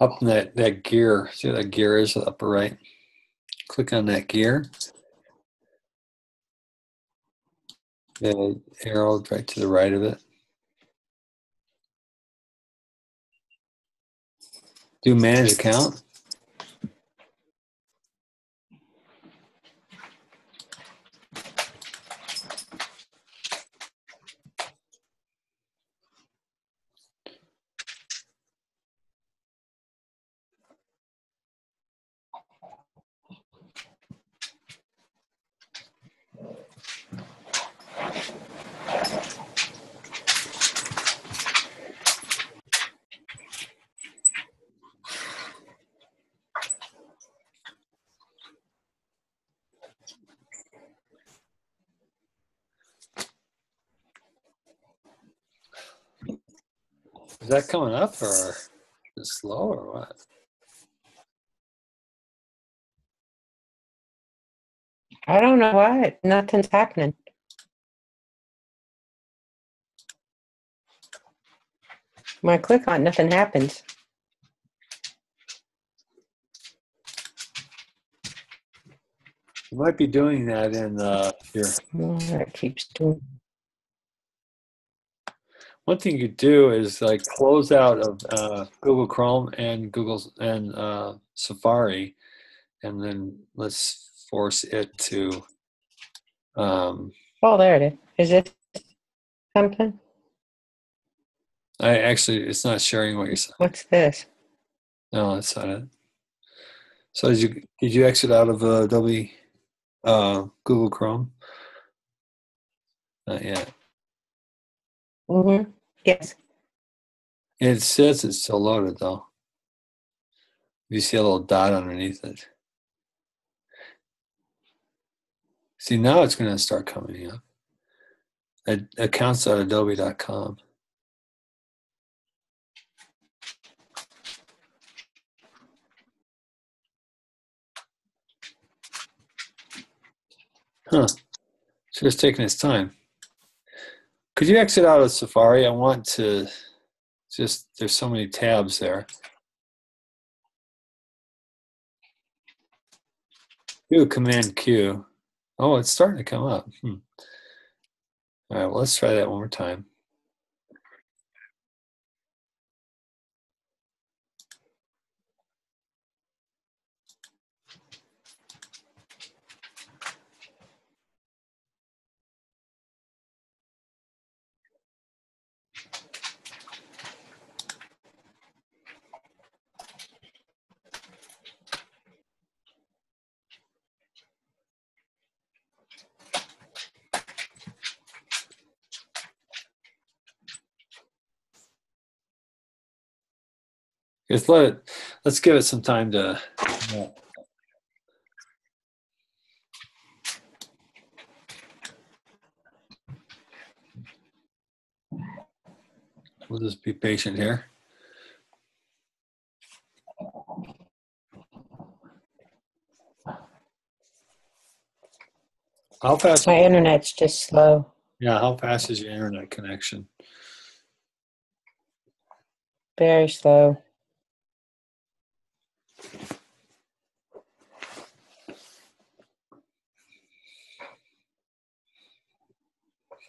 Up in that gear, see what that gear is upper right? Click on that gear. The arrow right to the right of it. Do Manage Account. Is that coming up or is it slow or what? I don't know why. Nothing's happening. When I click on it, nothing happens. You might be doing that in here. It keeps doing. One thing you do is like close out of Google Chrome and Safari, and then let's force it to. Oh, there it is. Is it something? It's not sharing what you're saying. What's this? No, that's not it. So did you exit out of Adobe Google Chrome? Not yet. Mm-hmm. Yes. It says it's still loaded though. You see a little dot underneath it. See, now it's going to start coming up. Accounts.adobe.com. Huh. It's just taking its time. Could you exit out of Safari? I want to just, there's so many tabs there. Do Command Q. Oh, it's starting to come up. All right, well, let's try that one more time. Let's give it some time to. We'll just be patient here. How fast? My internet's just slow. Yeah, how fast is your internet connection? Very slow.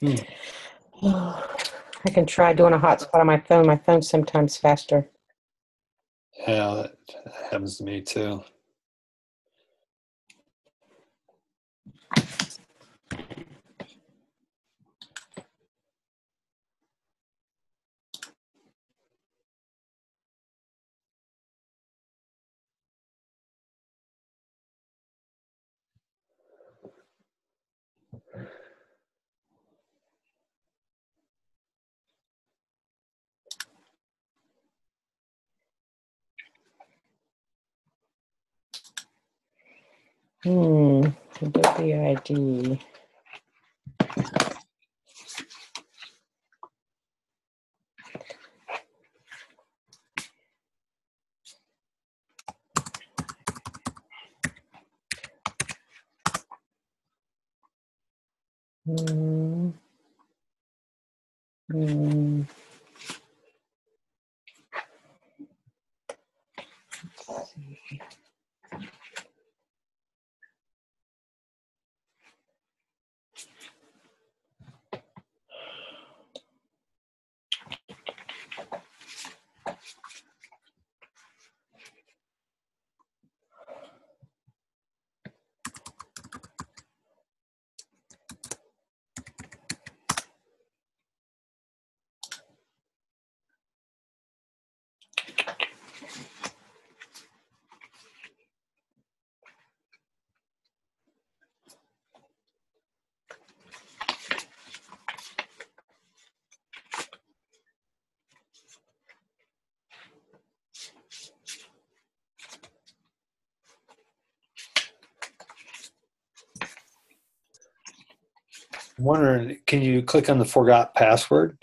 I can try doing a hotspot on my phone. My phone's sometimes faster. Yeah, that happens to me too. Adobe ID. Hmm. Hmm. Let's see. I'm wondering, can you click on the forgot password?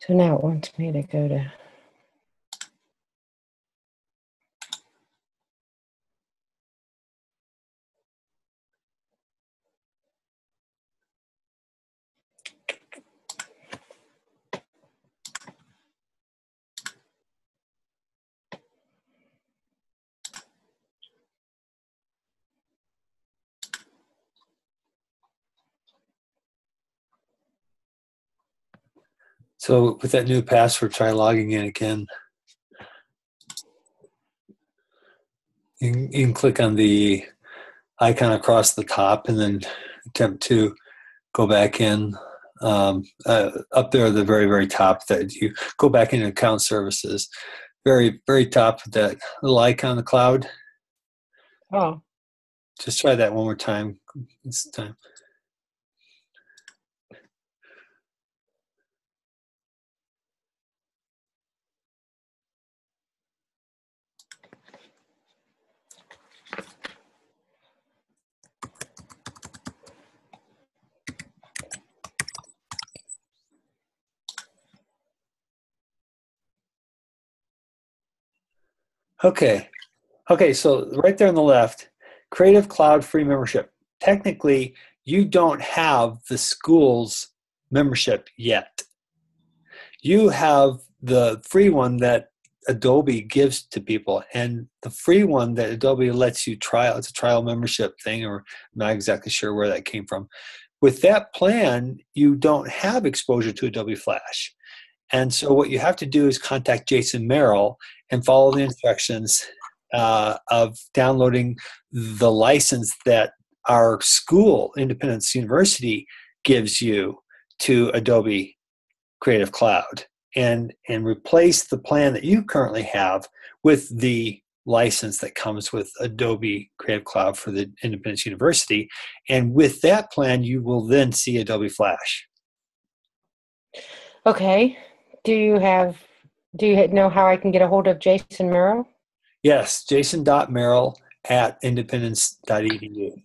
So now it wants me to go to. So So with that new password, try logging in again. You can click on the icon across the top and then attempt to go back in. Up there at the very, very top, that you go back in account services. Very, very top of that little icon on the cloud. Oh, Just try that one more time. This time. Okay. Okay, so right there on the left, Creative Cloud free membership. Technically, you don't have the school's membership yet. You have the free one that Adobe gives to people, and the free one that Adobe lets you trial, it's a trial membership thing, or I'm not exactly sure where that came from. With that plan, you don't have exposure to Adobe Flash. And so what you have to do is contact Jason Merrill and follow the instructions of downloading the license that our school, Independence University, gives you to Adobe Creative Cloud, and replace the plan that you currently have with the license that comes with Adobe Creative Cloud for the Independence University. And with that plan, you will then see Adobe Flash. okay. Do you know how I can get a hold of Jason Merrill? Yes, jason.merrill@independence.edu.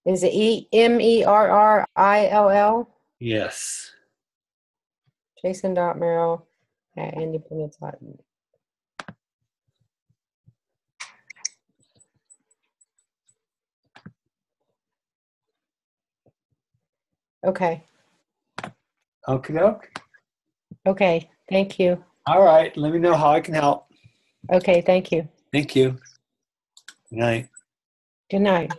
Is it Merrill? Yes. Jason.Merrill@independence.edu. Okay. Okay. Okay. Thank you. All right. Let me know how I can help. Okay. Thank you. Thank you. Good night. Good night.